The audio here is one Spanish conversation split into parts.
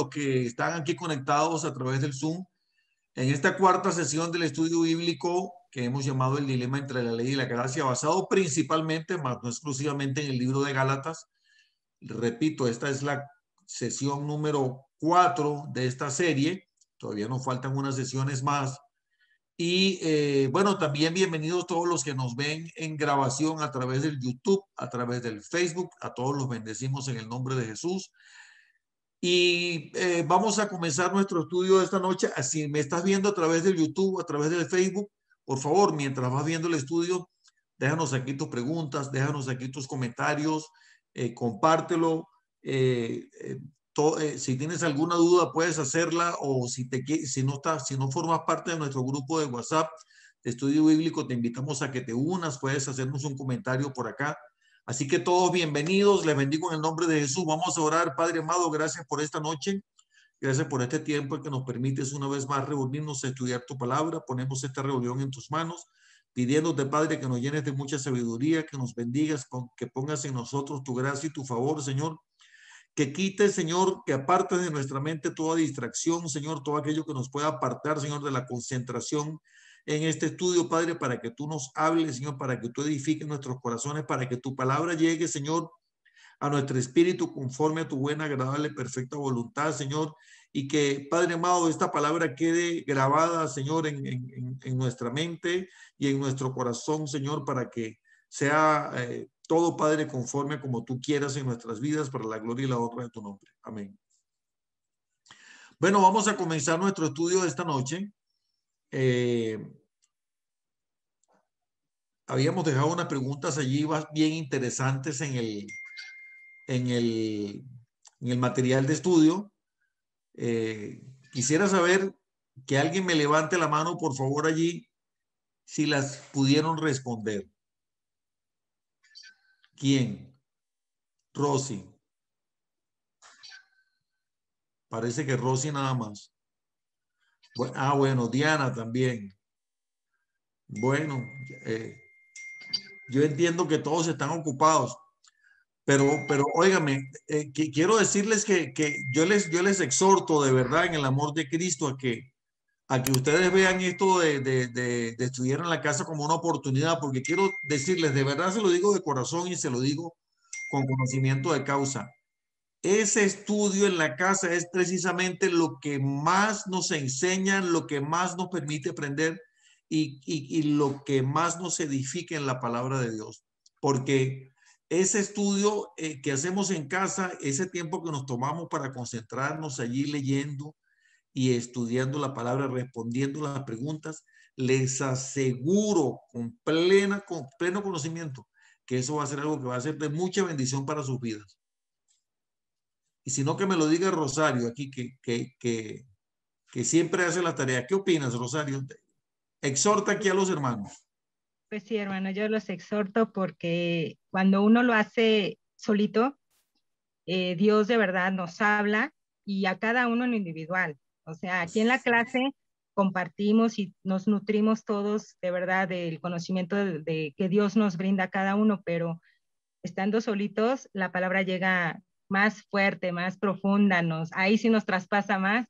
los que están aquí conectados a través del Zoom en esta cuarta sesión del estudio bíblico que hemos llamado el dilema entre la ley y la gracia, basado principalmente, más no exclusivamente, en el libro de Gálatas. Repito, esta es la sesión número 4 de esta serie. Todavía nos faltan unas sesiones más. Y bueno, también bienvenidos todos los que nos ven en grabación a través del YouTube, a través del Facebook. A todos los bendecimos en el nombre de Jesús. Y vamos a comenzar nuestro estudio de esta noche. Si me estás viendo a través del YouTube, a través del Facebook, por favor, mientras vas viendo el estudio, déjanos aquí tus preguntas, déjanos aquí tus comentarios, compártelo. Si tienes alguna duda, puedes hacerla, o si no formas parte de nuestro grupo de WhatsApp de Estudio Bíblico, te invitamos a que te unas, puedes hacernos un comentario por acá. Así que todos bienvenidos, les bendigo en el nombre de Jesús. Vamos a orar. Padre amado, gracias por esta noche, gracias por este tiempo que nos permites una vez más reunirnos a estudiar tu palabra. Ponemos esta reunión en tus manos, pidiéndote, Padre, que nos llenes de mucha sabiduría, que nos bendigas, que pongas en nosotros tu gracia y tu favor, Señor. Que quites, Señor, que apartes de nuestra mente toda distracción, Señor, todo aquello que nos pueda apartar, Señor, de la concentración en este estudio, Padre, para que tú nos hables, Señor, para que tú edifiques nuestros corazones, para que tu palabra llegue, Señor, a nuestro espíritu conforme a tu buena, agradable, perfecta voluntad, Señor, y que, Padre amado, esta palabra quede grabada, Señor, en nuestra mente y en nuestro corazón, Señor, para que sea todo, Padre, conforme como tú quieras en nuestras vidas, para la gloria y la honra de tu nombre. Amén. Bueno, vamos a comenzar nuestro estudio de esta noche. Habíamos dejado unas preguntas allí bien interesantes en el material de estudio. Quisiera saber que alguien me levante la mano, por favor, allí, si las pudieron responder. ¿Quién? Rosy. Parece que Rosy nada más. Bueno, Diana también. Bueno, yo entiendo que todos están ocupados, pero óigame, quiero decirles que yo les exhorto de verdad en el amor de Cristo a que ustedes vean esto de estudiar en la casa como una oportunidad, porque quiero decirles, de verdad se lo digo de corazón y se lo digo con conocimiento de causa. Ese estudio en la casa es precisamente lo que más nos enseña, lo que más nos permite aprender y lo que más nos edifica en la palabra de Dios. Porque ese estudio que hacemos en casa, ese tiempo que nos tomamos para concentrarnos allí leyendo y estudiando la palabra, respondiendo las preguntas, les aseguro con pleno conocimiento que eso va a ser algo que va a ser de mucha bendición para sus vidas. Y si no, que me lo diga Rosario aquí, que siempre hace la tarea. ¿Qué opinas, Rosario? Exhorta aquí a los hermanos. Pues sí, hermano, yo los exhorto porque cuando uno lo hace solito, Dios de verdad nos habla y a cada uno en lo individual. O sea, aquí en la clase compartimos y nos nutrimos todos de verdad del conocimiento de que Dios nos brinda a cada uno, pero estando solitos, la palabra llega más fuerte, más profunda, ahí sí nos traspasa más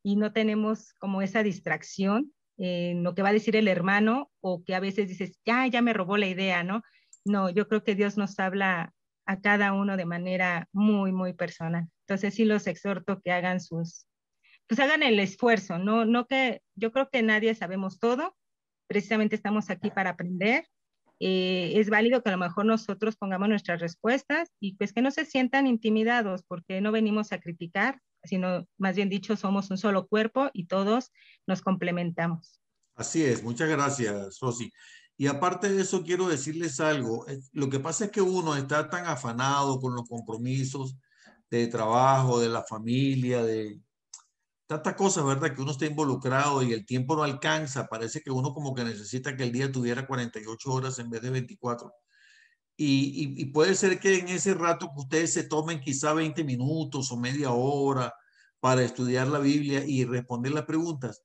y no tenemos como esa distracción en lo que va a decir el hermano o que a veces dices, ya me robó la idea, ¿no? No, yo creo que Dios nos habla a cada uno de manera muy, muy personal. Entonces sí los exhorto que hagan pues hagan el esfuerzo, no que, yo creo que nadie sabemos todo, precisamente estamos aquí para aprender. Es válido que a lo mejor nosotros pongamos nuestras respuestas y pues que no se sientan intimidados porque no venimos a criticar, sino más bien dicho, somos un solo cuerpo y todos nos complementamos. Así es, muchas gracias, Rosy. Y aparte de eso, quiero decirles algo. Lo que pasa es que uno está tan afanado con los compromisos de trabajo, de la familia, de tantas cosas, ¿verdad? Que uno está involucrado y el tiempo no alcanza. Parece que uno como que necesita que el día tuviera 48 horas en vez de 24. Y puede ser que en ese rato que ustedes se tomen quizá 20 minutos o media hora para estudiar la Biblia y responder las preguntas.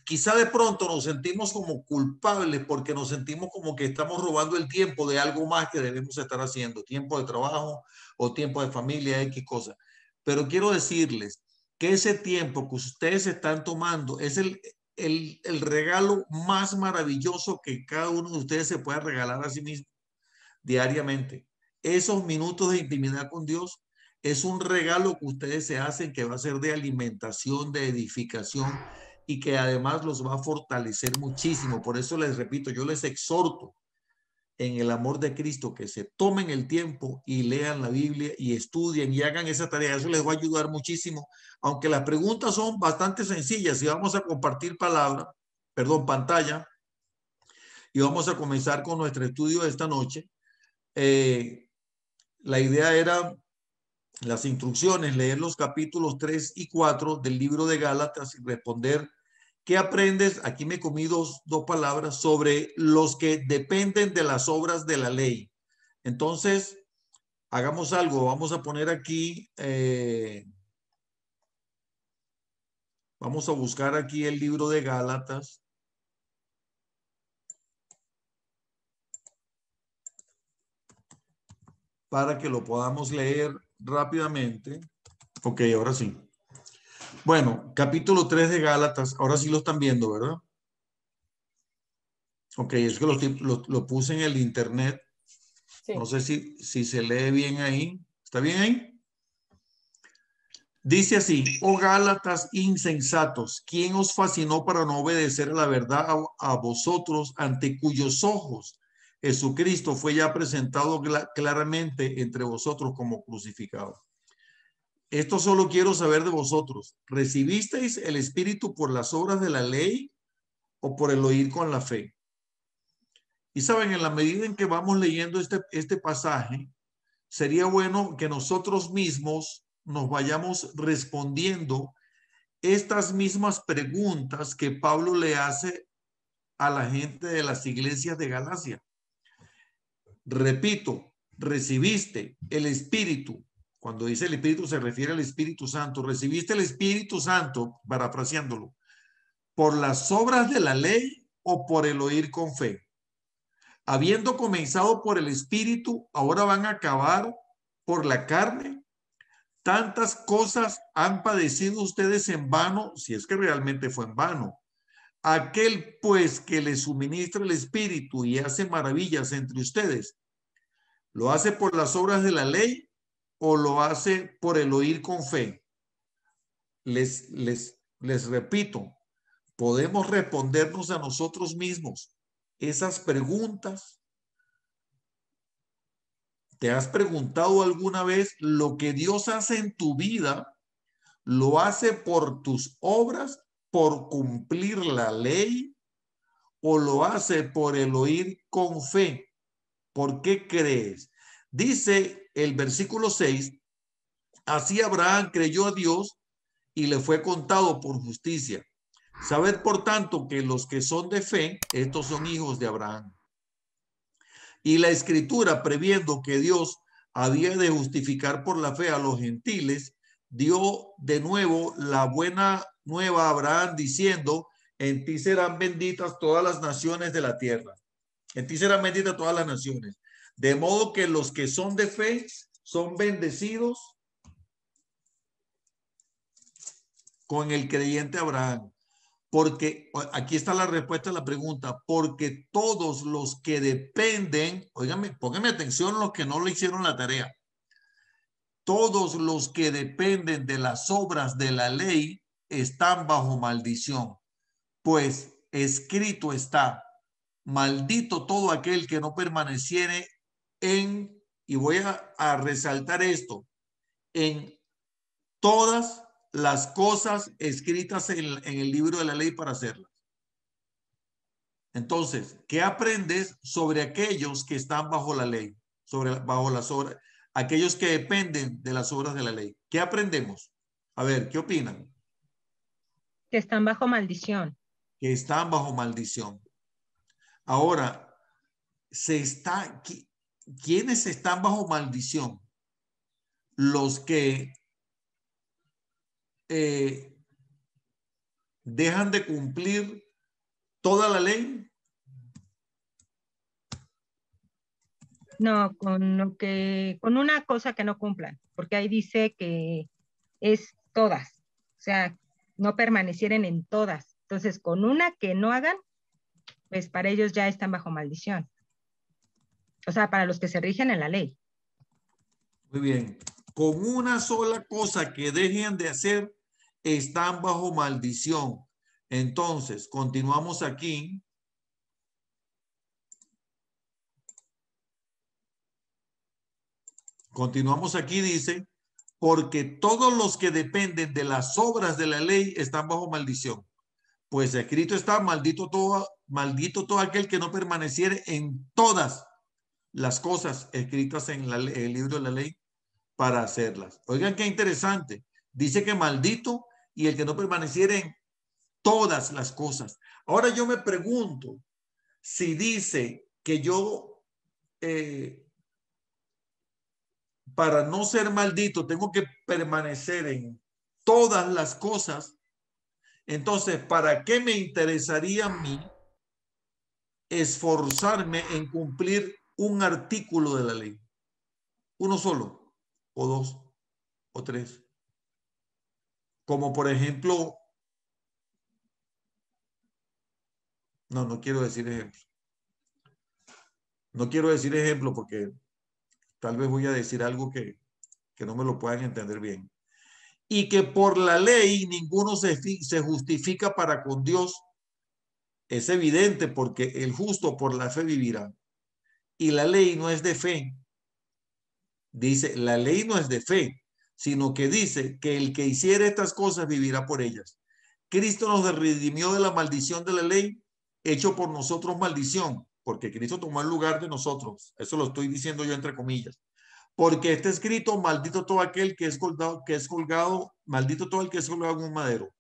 Quizá de pronto nos sentimos como culpables porque nos sentimos como que estamos robando el tiempo de algo más que debemos estar haciendo, tiempo de trabajo o tiempo de familia, X cosas. Pero quiero decirles que ese tiempo que ustedes están tomando es el regalo más maravilloso que cada uno de ustedes se pueda regalar a sí mismo diariamente. Esos minutos de intimidad con Dios es un regalo que ustedes se hacen que va a ser de alimentación, de edificación y que además los va a fortalecer muchísimo. Por eso les repito, yo les exhorto en el amor de Cristo que se tomen el tiempo y lean la Biblia y estudien y hagan esa tarea. Eso les va a ayudar muchísimo, aunque las preguntas son bastante sencillas y vamos a compartir pantalla, y vamos a comenzar con nuestro estudio de esta noche. La idea era las instrucciones, leer los capítulos 3 y 4 del libro de Gálatas y responder. ¿Qué aprendes? Aquí me comí dos palabras sobre los que dependen de las obras de la ley. Entonces, hagamos algo. Vamos a poner aquí, vamos a buscar aquí el libro de Gálatas. Para que lo podamos leer rápidamente. Ok, ahora sí. Bueno, capítulo 3 de Gálatas. Ahora sí lo están viendo, ¿verdad? Ok, es que lo puse en el internet. Sí. No sé si se lee bien ahí. ¿Está bien ahí? Dice así: oh Gálatas insensatos, ¿quién os fascinó para no obedecer a la verdad a vosotros, ante cuyos ojos Jesucristo fue ya presentado claramente entre vosotros como crucificado? Esto solo quiero saber de vosotros. ¿Recibisteis el Espíritu por las obras de la ley o por el oír con la fe? Y saben, en la medida en que vamos leyendo este pasaje, sería bueno que nosotros mismos nos vayamos respondiendo estas mismas preguntas que Pablo le hace a la gente de las iglesias de Galacia. Repito, recibiste el Espíritu. Cuando dice el Espíritu se refiere al Espíritu Santo. Recibiste el Espíritu Santo, parafraseándolo, por las obras de la ley o por el oír con fe. Habiendo comenzado por el Espíritu, ahora van a acabar por la carne. Tantas cosas han padecido ustedes en vano, si es que realmente fue en vano. Aquel pues que les suministra el Espíritu y hace maravillas entre ustedes, ¿lo hace por las obras de la ley o lo hace por el oír con fe? Les repito, podemos respondernos a nosotros mismos esas preguntas. ¿Te has preguntado alguna vez lo que Dios hace en tu vida? ¿Lo hace por tus obras, por cumplir la ley, o lo hace por el oír con fe? ¿Por qué crees? Dice el versículo 6, así Abraham creyó a Dios y le fue contado por justicia. Sabed, por tanto, que los que son de fe, estos son hijos de Abraham. Y la Escritura, previendo que Dios había de justificar por la fe a los gentiles, dio de nuevo la buena nueva a Abraham, diciendo: en ti serán benditas todas las naciones de la tierra. En ti serán benditas todas las naciones. De modo que los que son de fe son bendecidos con el creyente Abraham. Porque aquí está la respuesta a la pregunta: porque todos los que dependen, óigame, pónganme atención los que no le hicieron la tarea, todos los que dependen de las obras de la ley están bajo maldición, pues escrito está: maldito todo aquel que no permaneciere en, y voy a resaltar esto, en todas las cosas escritas en el libro de la ley para hacerlas. Entonces, ¿qué aprendes sobre aquellos que están bajo la ley? Bajo las obras, aquellos que dependen de las obras de la ley. ¿Qué aprendemos? A ver, ¿qué opinan? Que están bajo maldición. Que están bajo maldición. Ahora, ¿quiénes están bajo maldición? Los que dejan de cumplir toda la ley. No, con una cosa que no cumplan, porque ahí dice que es todas. O sea, no permanecieren en todas. Entonces, con una que no hagan, pues para ellos ya están bajo maldición. O sea, para los que se rigen en la ley. Muy bien. Con una sola cosa que dejen de hacer, están bajo maldición. Entonces, continuamos aquí. Continuamos aquí, dice, porque todos los que dependen de las obras de la ley están bajo maldición. Pues escrito está, maldito todo aquel que no permaneciere en todas las cosas escritas en el libro de la ley para hacerlas. Oigan qué interesante. Dice que maldito y el que no permaneciere en todas las cosas. Ahora yo me pregunto si dice que yo para no ser maldito tengo que permanecer en todas las cosas. Entonces, ¿para qué me interesaría a mí esforzarme en cumplir un artículo de la ley? Uno solo, o dos, o tres. Como por ejemplo, no quiero decir ejemplo. No quiero decir ejemplo porque tal vez voy a decir algo que no me lo puedan entender bien. Y que por la ley ninguno se justifica para con Dios. Es evidente porque el justo por la fe vivirá. Y la ley no es de fe. Dice, la ley no es de fe, sino que dice que el que hiciera estas cosas vivirá por ellas. Cristo nos redimió de la maldición de la ley, hecho por nosotros maldición, porque Cristo tomó el lugar de nosotros. Eso lo estoy diciendo yo entre comillas. Porque está escrito, maldito todo aquel que es colgado, maldito todo el que es colgado en un madero.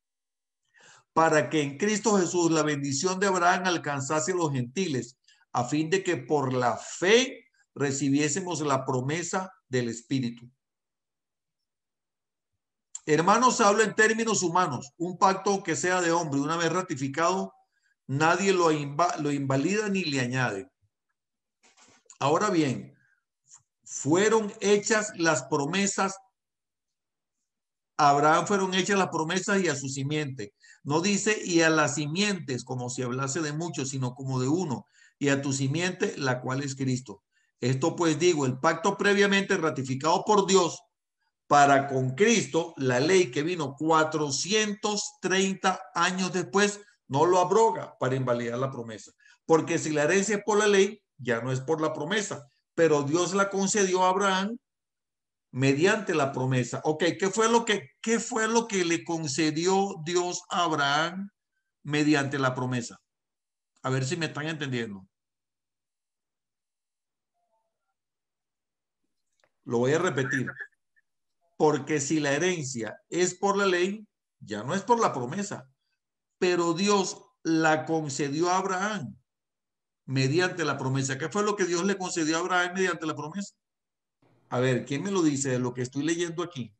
Para que en Cristo Jesús la bendición de Abraham alcanzase a los gentiles, a fin de que por la fe recibiésemos la promesa del Espíritu. Hermanos, hablo en términos humanos. Un pacto que sea de hombre, una vez ratificado, nadie lo invalida ni le añade. Ahora bien, fueron hechas las promesas. A Abraham fueron hechas las promesas y a su simiente. No dice y a las simientes como si hablase de muchos, sino como de uno. Y a tu simiente, la cual es Cristo. Esto pues digo, el pacto previamente ratificado por Dios para con Cristo, la ley que vino 430 años después, no lo abroga para invalidar la promesa. Porque si la herencia es por la ley, ya no es por la promesa. Pero Dios la concedió a Abraham mediante la promesa. Ok, ¿qué fue lo que le concedió Dios a Abraham mediante la promesa? A ver si me están entendiendo. Lo voy a repetir. Porque si la herencia es por la ley, ya no es por la promesa, pero Dios la concedió a Abraham mediante la promesa. ¿Qué fue lo que Dios le concedió a Abraham mediante la promesa? A ver, ¿quién me lo dice de lo que estoy leyendo aquí?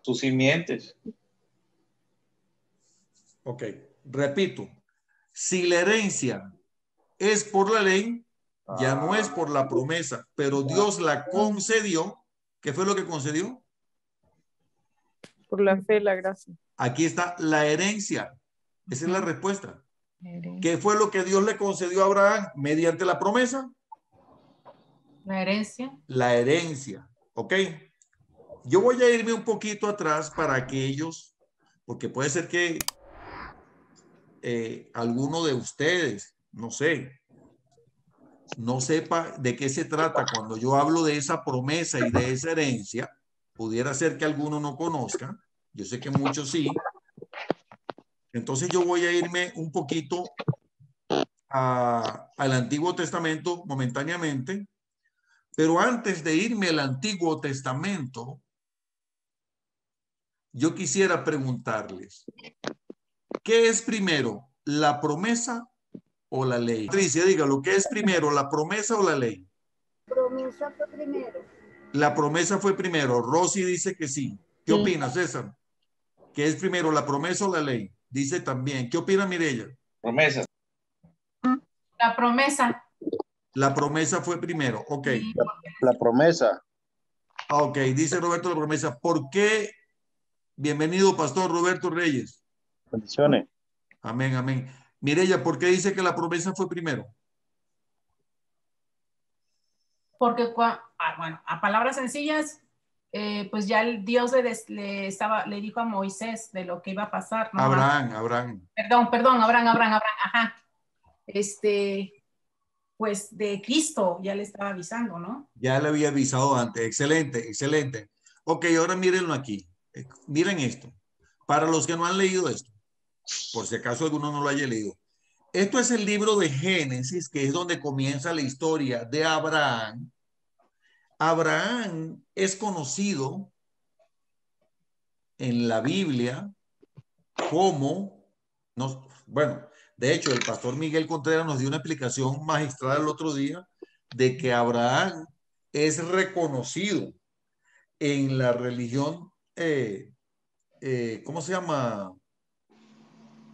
Tus simientes. Ok, repito. Si la herencia es por la ley, ya no es por la promesa, pero Dios la concedió. ¿Qué fue lo que concedió? Por la fe, la gracia. Aquí está la herencia. Esa es la respuesta. ¿Qué fue lo que Dios le concedió a Abraham mediante la promesa? La herencia. La herencia. ¿Ok? Yo voy a irme un poquito atrás para aquellos, porque puede ser que alguno de ustedes, no sé, no sepa de qué se trata cuando yo hablo de esa promesa y de esa herencia. Pudiera ser que alguno no conozca. Yo sé que muchos sí. Entonces yo voy a irme un poquito al Antiguo Testamento momentáneamente. Pero antes de irme al Antiguo Testamento, yo quisiera preguntarles, ¿qué es primero, la promesa o la ley? Patricia, dígalo, ¿qué es primero, la promesa o la ley? Promesa fue primero. La promesa fue primero. Rosy dice que sí. ¿Qué opinas, César? ¿Qué es primero, la promesa o la ley? Dice también. ¿Qué opina Mireya? Promesa. La promesa. La promesa fue primero. Ok. Sí. La promesa. Ok, dice Roberto la promesa. ¿Por qué Bienvenido, Pastor Roberto Reyes. Bendiciones. Amén, amén. Mireya, ¿por qué dice que la promesa fue primero? Porque, bueno, a palabras sencillas, pues ya el Dios le dijo a Moisés de lo que iba a pasar, ¿no? Abraham. Perdón, Abraham, ajá. Pues de Cristo ya le estaba avisando, ¿no? Ya le había avisado antes. Excelente, excelente. Ok, ahora mírenlo aquí. Miren esto. Para los que no han leído esto, por si acaso alguno no lo haya leído. Esto es el libro de Génesis, que es donde comienza la historia de Abraham. Abraham es conocido en la Biblia como, bueno, de hecho, el pastor Miguel Contreras nos dio una explicación magistral el otro día de que Abraham es reconocido en la religión, ¿cómo se llama?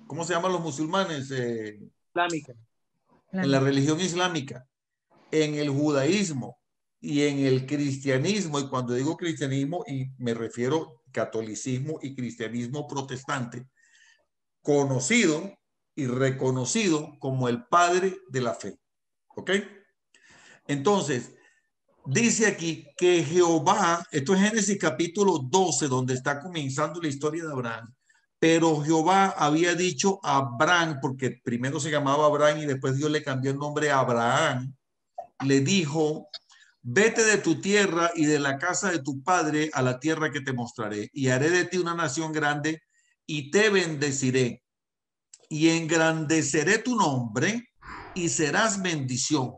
¿Cómo se llaman los musulmanes? Islámica. En la religión islámica, en el judaísmo y en el cristianismo. Y cuando digo cristianismo, y me refiero catolicismo y cristianismo protestante, conocido y reconocido como el padre de la fe. ¿Ok? Entonces, dice aquí que Jehová, esto es Génesis capítulo 12, donde está comenzando la historia de Abraham, pero Jehová había dicho a Abraham, porque primero se llamaba Abraham y después Dios le cambió el nombre a Abraham, le dijo, vete de tu tierra y de la casa de tu padre a la tierra que te mostraré, y haré de ti una nación grande y te bendeciré y engrandeceré tu nombre y serás bendición.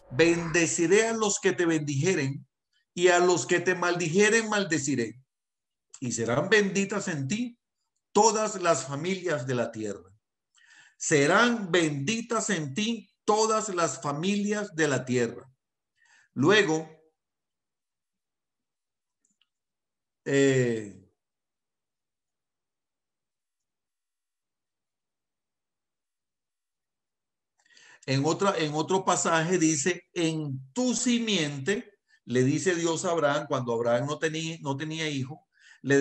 Bendeciré a los que te bendijeren y a los que te maldijeren maldeciré. Y serán benditas en ti todas las familias de la tierra. Serán benditas en ti todas las familias de la tierra. Luego, en otro pasaje dice, en tu simiente, le dice Dios a Abraham, cuando Abraham no tenía hijo, le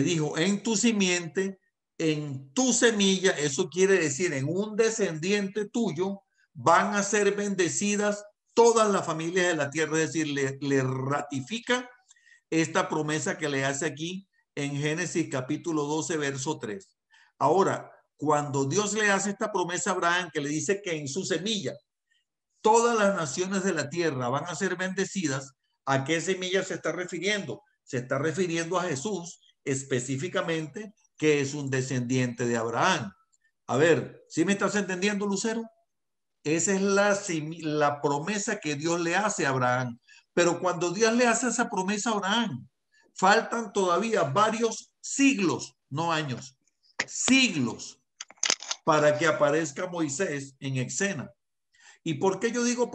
dijo, en tu simiente, en tu semilla, eso quiere decir, en un descendiente tuyo, van a ser bendecidas todas las familias de la tierra. Es decir, le ratifica esta promesa que le hace aquí en Génesis capítulo 12, verso 3. Ahora, cuando Dios le hace esta promesa a Abraham, que le dice que en su semilla todas las naciones de la tierra van a ser bendecidas, ¿a qué semilla se está refiriendo? Se está refiriendo a Jesús específicamente, que es un descendiente de Abraham. A ver, ¿sí me estás entendiendo, Lucero? Esa es la promesa que Dios le hace a Abraham. Pero cuando Dios le hace esa promesa a Abraham, faltan todavía varios siglos, no años, siglos, para que aparezca Moisés en escena. ¿Y por qué yo digo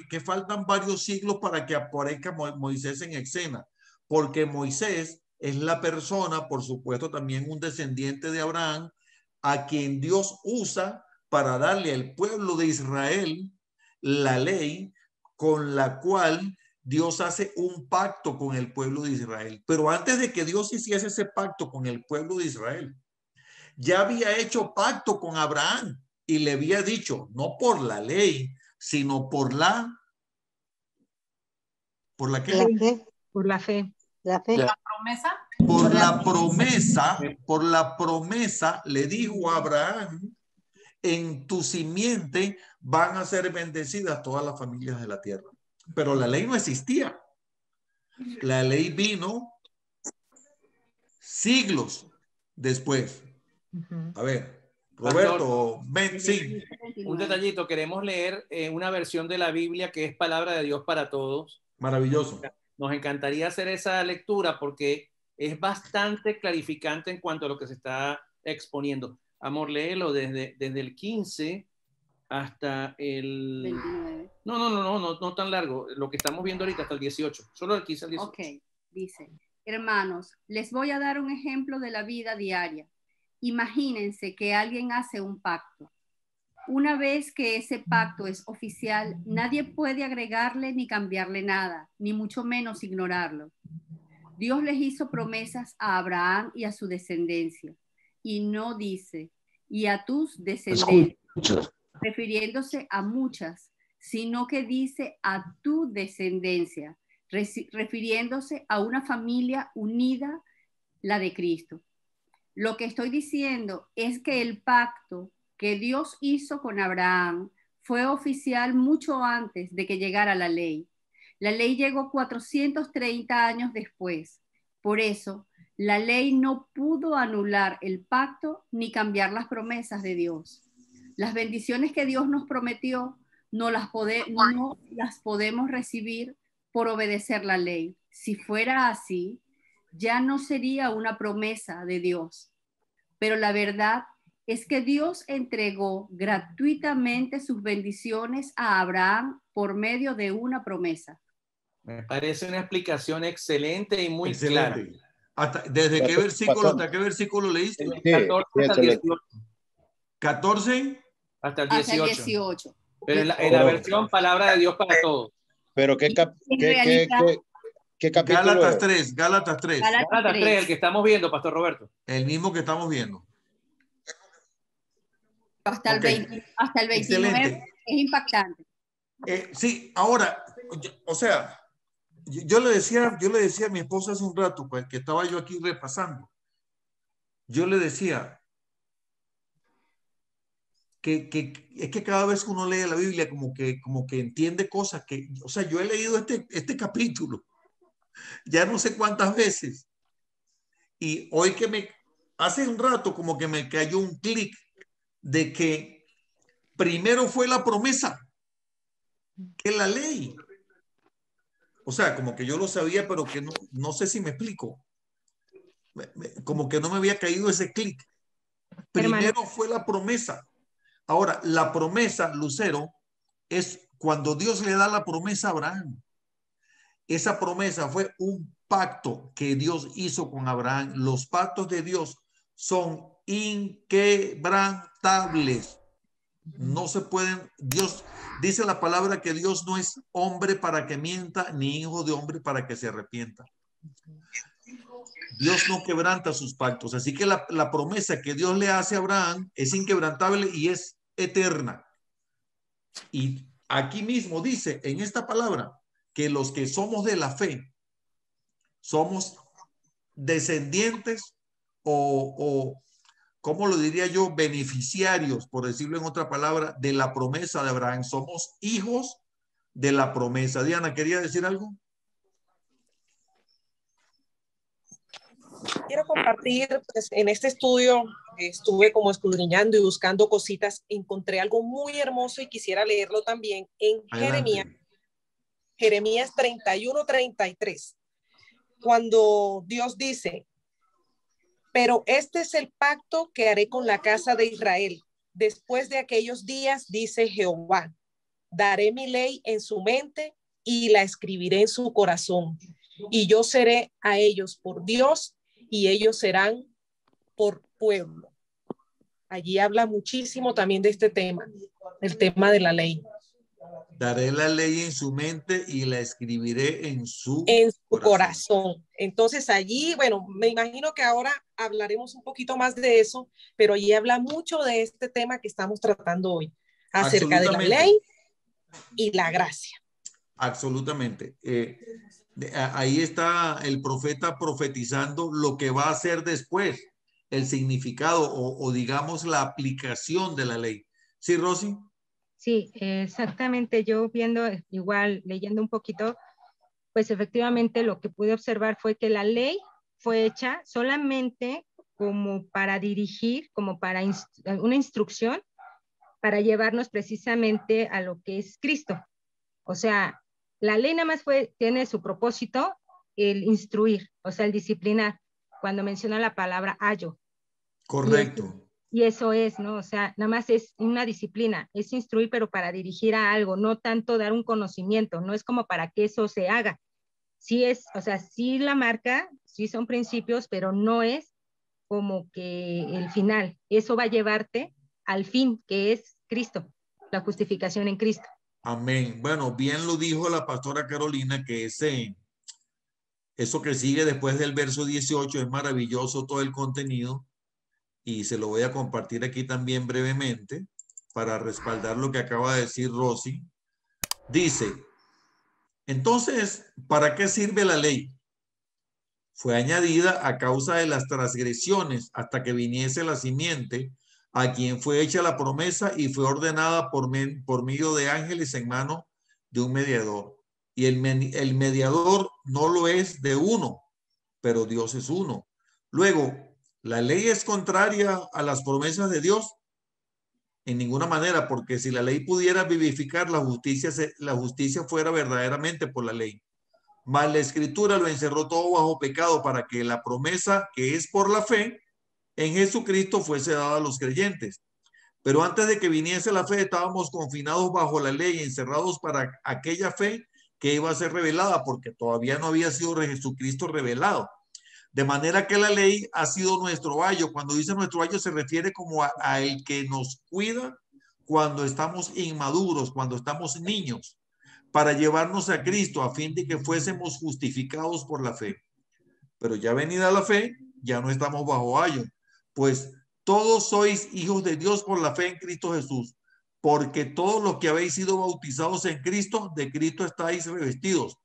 que faltan varios siglos para que aparezca Moisés en escena? Porque Moisés es la persona, por supuesto, también un descendiente de Abraham, a quien Dios usa para darle al pueblo de Israel la ley con la cual Dios hace un pacto con el pueblo de Israel. Pero antes de que Dios hiciese ese pacto con el pueblo de Israel, ya había hecho pacto con Abraham y le había dicho, no por la ley, sino por la ¿qué? La fe. Por la fe. La promesa. Por la promesa le dijo a Abraham, en tu simiente van a ser bendecidas todas las familias de la tierra. Pero la ley no existía. La ley vino siglos después. A ver, Roberto, sí. Un detallito, queremos leer una versión de la Biblia que es palabra de Dios para todos. Maravilloso. Nos encantaría hacer esa lectura porque es bastante clarificante en cuanto a lo que se está exponiendo. Amor, léelo desde el 15 hasta el 29. No tan largo, lo que estamos viendo ahorita hasta el 18, solo el 15 al 18. Ok, dice, hermanos, les voy a dar un ejemplo de la vida diaria. Imagínense que alguien hace un pacto. Una vez que ese pacto es oficial, nadie puede agregarle ni cambiarle nada, ni mucho menos ignorarlo. Dios les hizo promesas a Abraham y a su descendencia, y no dice, y a tus descendencias, refiriéndose a muchas, sino que dice a tu descendencia, refiriéndose a una familia unida, la de Cristo. Lo que estoy diciendo es que el pacto que Dios hizo con Abraham fue oficial mucho antes de que llegara la ley. La ley llegó 430 años después. Por eso, la ley no pudo anular el pacto ni cambiar las promesas de Dios. Las bendiciones que Dios nos prometió no las podemos recibir por obedecer la ley. Si fuera así, ya no sería una promesa de Dios. Pero la verdad es que Dios entregó gratuitamente sus bendiciones a Abraham por medio de una promesa. Me parece una explicación excelente y muy Excelente. clara. ¿Desde qué versículo hasta qué versículo leíste? 14 hasta el 18. 14 Hasta el Hasta el 18. 18. Pero en la versión Palabra de Dios para Todos. Pero ¿qué capítulo Gálatas es? 3, Gálatas 3. Gálatas 3, el que estamos viendo, Pastor Roberto. El mismo que estamos viendo. Hasta el 20, hasta el 29. Excelente. Es impactante. Sí, ahora, o sea, yo le decía a mi esposa hace un rato, pues, que estaba yo aquí repasando. Yo le decía que es que cada vez que uno lee la Biblia como que entiende cosas que, o sea, yo he leído este capítulo ya no sé cuántas veces, y hoy hace un rato como que me cayó un clic de que primero fue la promesa que la ley. O sea, como que yo lo sabía, pero que no sé si me explico. Como que no me había caído ese clic. Primero fue la promesa. Ahora, la promesa, Lucero, es cuando Dios le da la promesa a Abraham. Esa promesa fue un pacto que Dios hizo con Abraham. Los pactos de Dios son inquebrantables. No se pueden, Dios dice la palabra que Dios no es hombre para que mienta, ni hijo de hombre para que se arrepienta. Dios no quebranta sus pactos. Así que la promesa que Dios le hace a Abraham es inquebrantable y es eterna. Y aquí mismo dice en esta palabra que los que somos de la fe somos descendientes o ¿cómo lo diría yo? Beneficiarios, por decirlo en otra palabra, de la promesa de Abraham. Somos hijos de la promesa. Diana, ¿quería decir algo? Quiero compartir, pues, en este estudio estuve como escudriñando y buscando cositas, encontré algo muy hermoso y quisiera leerlo también en Jeremías 31:33, cuando Dios dice: pero este es el pacto que haré con la casa de Israel. Después de aquellos días, dice Jehová, daré mi ley en su mente y la escribiré en su corazón. Y yo seré a ellos por Dios y ellos serán por pueblo. Allí habla muchísimo también de este tema, el tema de la ley. Daré la ley en su mente y la escribiré en su corazón. Entonces allí, bueno, me imagino que ahora hablaremos un poquito más de eso, pero allí habla mucho de este tema que estamos tratando hoy, acerca de la ley y la gracia. Absolutamente. Ahí está el profeta profetizando lo que va a hacer después, el significado o digamos la aplicación de la ley. ¿Sí, Rosy? Sí, exactamente. Yo viendo, igual leyendo un poquito, pues efectivamente lo que pude observar fue que la ley fue hecha solamente como para dirigir, como para una instrucción, para llevarnos precisamente a lo que es Cristo. O sea, la ley nada más tiene su propósito el instruir, o sea, el disciplinar, cuando menciona la palabra ayo. Correcto. Y eso es, ¿no? O sea, nada más es una disciplina, es instruir, pero para dirigir a algo, no tanto dar un conocimiento, no es como para que eso se haga. Sí es, o sea, sí la marca, sí son principios, pero no es como que el final. Eso va a llevarte al fin, que es Cristo, la justificación en Cristo. Amén. Bueno, bien lo dijo la pastora Carolina, que Eso que sigue después del verso 18 es maravilloso todo el contenido y se lo voy a compartir aquí también brevemente para respaldar lo que acaba de decir Rosy. Dice, entonces, ¿para qué sirve la ley? Fue añadida a causa de las transgresiones hasta que viniese la simiente a quien fue hecha la promesa y fue ordenada por medio de ángeles en mano de un mediador. Y el mediador no lo es de uno, pero Dios es uno. Luego, ¿la ley es contraria a las promesas de Dios? En ninguna manera, porque si la ley pudiera vivificar la justicia fuera verdaderamente por la ley. Mas la escritura lo encerró todo bajo pecado para que la promesa que es por la fe en Jesucristo fuese dada a los creyentes. Pero antes de que viniese la fe, estábamos confinados bajo la ley, encerrados para aquella fe que iba a ser revelada, porque todavía no había sido Jesucristo revelado. De manera que la ley ha sido nuestro ayo. Cuando dice nuestro ayo se refiere como a el que nos cuida cuando estamos inmaduros, cuando estamos niños, para llevarnos a Cristo a fin de que fuésemos justificados por la fe. Pero ya venida la fe, ya no estamos bajo ayo, pues todos sois hijos de Dios por la fe en Cristo Jesús, porque todos los que habéis sido bautizados en Cristo, de Cristo estáis revestidos.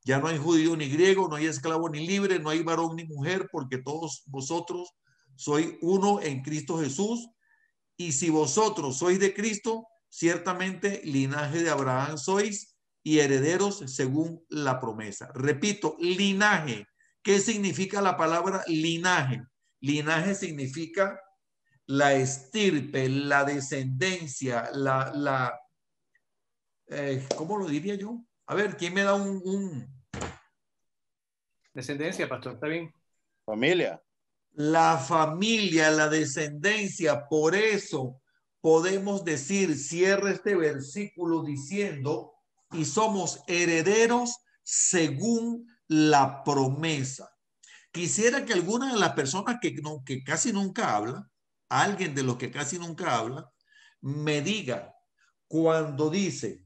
Ya no hay judío ni griego, no hay esclavo ni libre, no hay varón ni mujer, porque todos vosotros sois uno en Cristo Jesús. Y si vosotros sois de Cristo, ciertamente linaje de Abraham sois y herederos según la promesa. Repito, linaje. ¿Qué significa la palabra linaje? Linaje significa la estirpe, la descendencia, ¿cómo lo diría yo? A ver, ¿quién me da un... Descendencia, pastor, ¿está bien? Familia. La familia, la descendencia. Por eso podemos decir, cierra este versículo diciendo, y somos herederos según la promesa. Quisiera que alguna de las personas que casi nunca habla, alguien de los que casi nunca habla, me diga cuando dice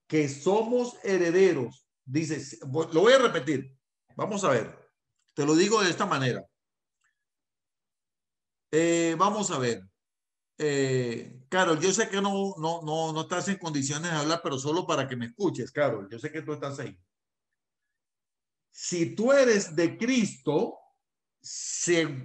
que somos herederos, dice, lo voy a repetir, vamos a ver, te lo digo de esta manera. Vamos a ver. Carol, yo sé que no estás en condiciones de hablar, pero solo para que me escuches, Carol. Yo sé que tú estás ahí. Si tú eres de Cristo,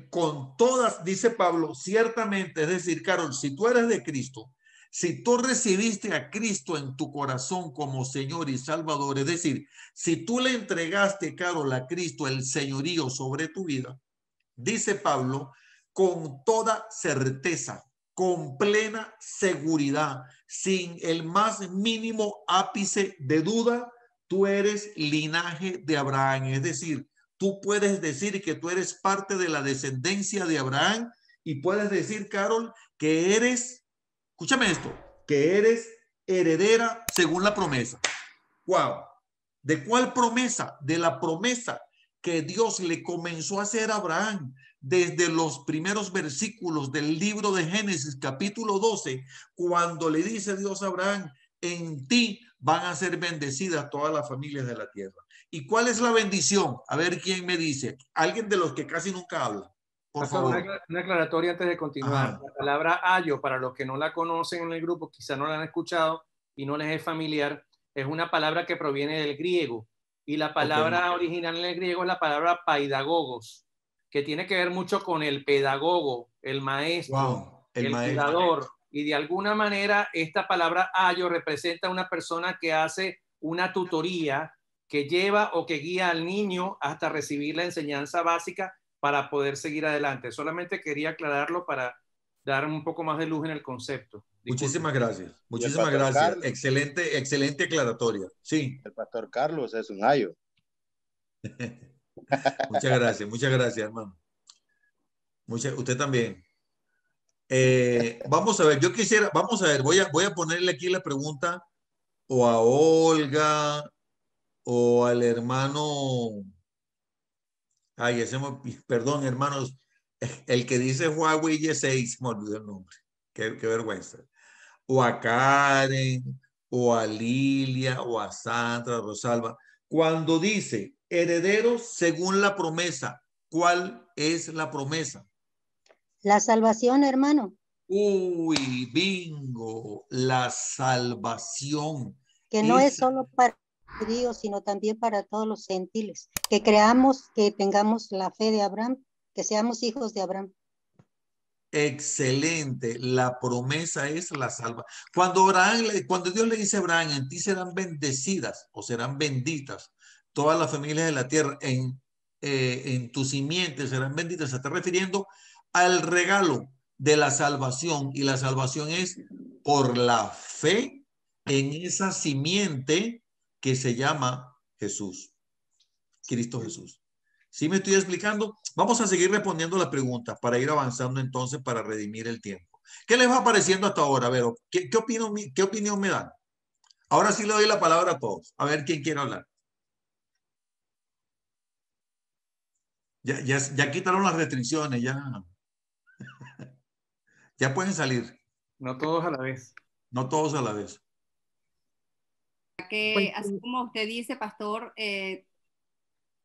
con todas, dice Pablo, ciertamente, es decir, Carol, si tú eres de Cristo, si tú recibiste a Cristo en tu corazón como Señor y Salvador, es decir, si tú le entregaste, Carol, a Cristo el señorío sobre tu vida, dice Pablo, con toda certeza, con plena seguridad, sin el más mínimo ápice de duda, tú eres linaje de Abraham. Es decir, tú puedes decir que tú eres parte de la descendencia de Abraham y puedes decir, Carol, que eres, escúchame esto, que eres heredera según la promesa. Wow. ¿De cuál promesa? De la promesa que Dios le comenzó a hacer a Abraham desde los primeros versículos del libro de Génesis, capítulo 12, cuando le dice Dios a Abraham, en ti van a ser bendecidas todas las familias de la tierra. ¿Y cuál es la bendición? A ver quién me dice. Alguien de los que casi nunca habla. Por favor. Una aclaratoria antes de continuar. Ajá. La palabra ayo, para los que no la conocen en el grupo, quizá no la han escuchado y no les es familiar, es una palabra que proviene del griego. Y la palabra original en el griego es la palabra paidagogos, que tiene que ver mucho con el pedagogo, el maestro, el cuidador. Y de alguna manera esta palabra ayo representa a una persona que hace una tutoría, que lleva o que guía al niño hasta recibir la enseñanza básica para poder seguir adelante. Solamente quería aclararlo para dar un poco más de luz en el concepto. Disculpe. Muchísimas gracias. Muchísimas gracias. Carlos, excelente aclaratoria. Sí. El pastor Carlos es un ayo. Muchas gracias, hermano. Usted también. Vamos a ver, yo quisiera, vamos a ver, voy a ponerle aquí la pregunta o a Olga o al hermano. Ay, perdón, hermanos, el que dice Huawei Y6, me olvidó el nombre. Qué vergüenza. O a Karen, o a Lilia, o a Sandra, Rosalba. Cuando dice herederos según la promesa. ¿Cuál es la promesa? La salvación, hermano. Uy, bingo, la salvación. Que no es solo para judíos, sino también para todos los gentiles. Que creamos, que tengamos la fe de Abraham, que seamos hijos de Abraham. Excelente, la promesa es la salva. Cuando Dios le dice a Abraham, en ti serán bendecidas o serán benditas todas las familias de la tierra, en tu simiente serán benditas, se está refiriendo al regalo de la salvación, y la salvación es por la fe en esa simiente que se llama Jesús, Cristo Jesús. ¿Sí me estoy explicando? Vamos a seguir respondiendo las preguntas para ir avanzando entonces para redimir el tiempo. ¿Qué les va pareciendo hasta ahora? A ver, ¿qué opinión me dan? Ahora sí le doy la palabra a todos. A ver quién quiere hablar. Ya quitaron las restricciones, ya pueden salir. No todos a la vez. No todos a la vez. Que así como usted dice, pastor,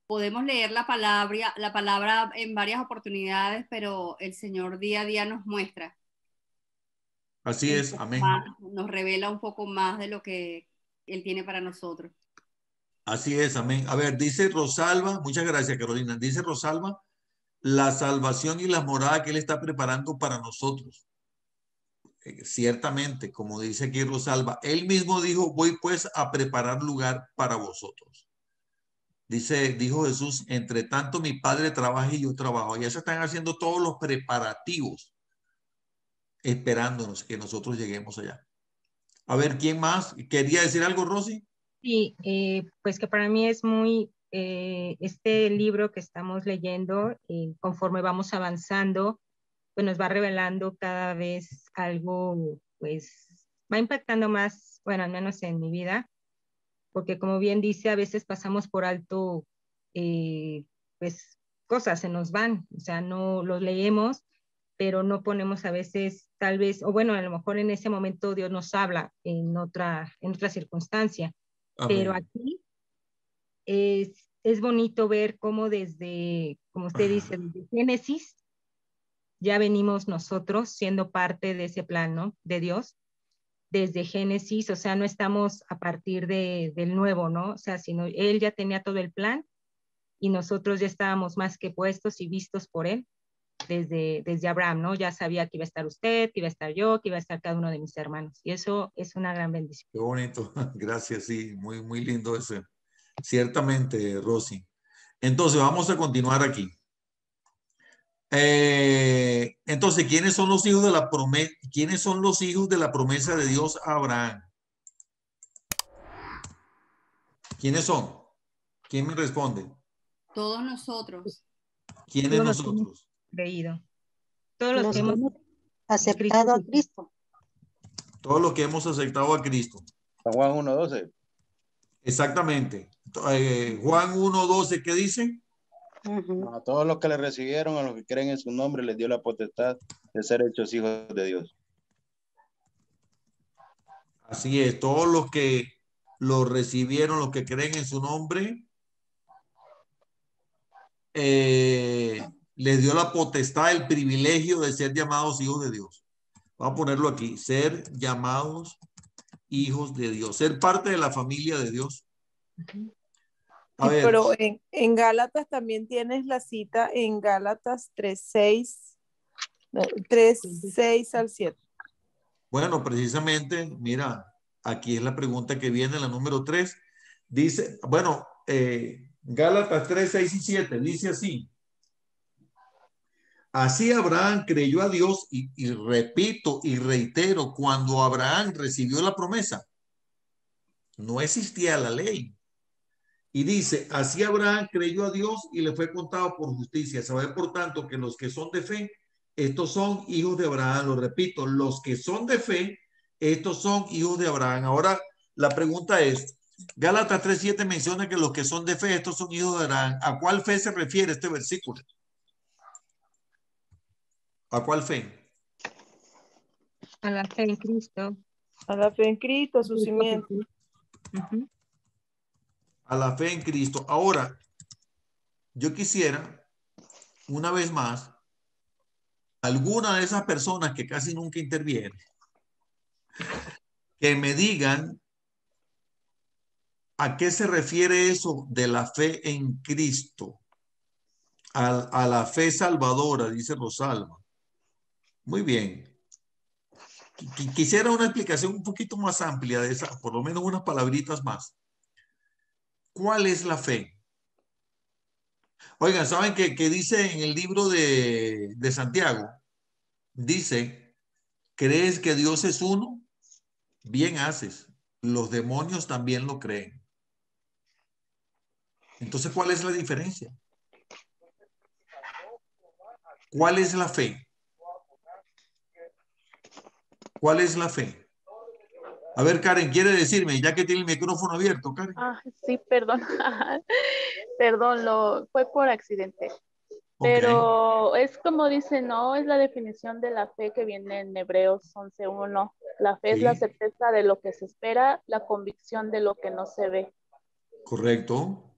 podemos leer la palabra en varias oportunidades, pero el Señor día a día nos muestra. Así es, amén. Nos revela un poco más de lo que Él tiene para nosotros. Así es, amén. A ver, dice Rosalba, muchas gracias, Carolina. Dice Rosalba, la salvación y la morada que Él está preparando para nosotros. Ciertamente, como dice aquí Rosalba, Él mismo dijo, voy pues a preparar lugar para vosotros. Dijo Jesús, entre tanto mi Padre trabaja y yo trabajo. Ya se están haciendo todos los preparativos, esperándonos que nosotros lleguemos allá. A ver, ¿quién más? ¿Quería decir algo, Rosy? Sí, pues que para mí es muy, este libro que estamos leyendo, conforme vamos avanzando, pues nos va revelando cada vez algo, pues va impactando más, bueno, al menos en mi vida, porque como bien dice, a veces pasamos por alto, pues cosas se nos van, o sea, no los leemos, pero no ponemos a veces tal vez, o bueno, a lo mejor en ese momento Dios nos habla en otra circunstancia. Amén. Pero aquí es bonito ver cómo desde, como usted dice, desde Génesis, ya venimos nosotros siendo parte de ese plan, ¿no? De Dios, desde Génesis, o sea, no estamos a partir del nuevo, ¿no? O sea, sino Él ya tenía todo el plan y nosotros ya estábamos más que puestos y vistos por Él desde Abraham, ¿no? Ya sabía que iba a estar usted, que iba a estar yo, que iba a estar cada uno de mis hermanos. Y eso es una gran bendición. Qué bonito. Gracias, sí, muy, muy lindo ese. Ciertamente, Rosy. Entonces, vamos a continuar aquí. Entonces, ¿quiénes son los hijos de la promesa? ¿Quiénes son los hijos de la promesa de Dios a Abraham? ¿Quiénes son? ¿Quién me responde? Todos nosotros. ¿Quiénes nosotros? Creído. Todos los que hemos aceptado a Cristo. Todos los que hemos aceptado a Cristo. Juan 1:12. Exactamente. Juan 1:12, ¿qué dice? A todos los que le recibieron, a los que creen en su nombre, les dio la potestad de ser hechos hijos de Dios. Así es, todos los que lo recibieron, los que creen en su nombre, les dio la potestad, el privilegio de ser llamados hijos de Dios. Vamos a ponerlo aquí, ser llamados hijos de Dios, ser parte de la familia de Dios. A ver. Pero en Gálatas también tienes la cita en Gálatas 3:6 al 7. Bueno, precisamente, mira, aquí es la pregunta que viene, la número 3. Dice, bueno, Gálatas 3:6 y 7, dice así. Así Abraham creyó a Dios y repito y reitero, cuando Abraham recibió la promesa, no existía la ley. Y dice, así Abraham creyó a Dios y le fue contado por justicia. Saber, por tanto, que los que son de fe, estos son hijos de Abraham. Lo repito, los que son de fe, estos son hijos de Abraham. Ahora, la pregunta es, Gálatas 3:7 menciona que los que son de fe, estos son hijos de Abraham. ¿A cuál fe se refiere este versículo? ¿A cuál fe? A la fe en Cristo. A la fe en Cristo, su simiente. A la fe en Cristo. Ahora, yo quisiera, una vez más, alguna de esas personas que casi nunca intervienen, que me digan a qué se refiere eso de la fe en Cristo, a la fe salvadora, dice Rosalba. Muy bien. Quisiera una explicación un poquito más amplia de esa, por lo menos unas palabritas más. ¿Cuál es la fe? Oigan, ¿saben qué dice en el libro de Santiago? Dice, ¿crees que Dios es uno? Bien haces. Los demonios también lo creen. Entonces, ¿cuál es la diferencia? ¿Cuál es la fe? ¿Cuál es la fe? A ver, Karen, ¿quiere decirme? Ya que tiene el micrófono abierto, Karen. Sí, perdón. Perdón, fue por accidente. Pero es como dice, no, es la definición de la fe que viene en Hebreos 11:1. La fe es la certeza de lo que se espera, la convicción de lo que no se ve. Correcto.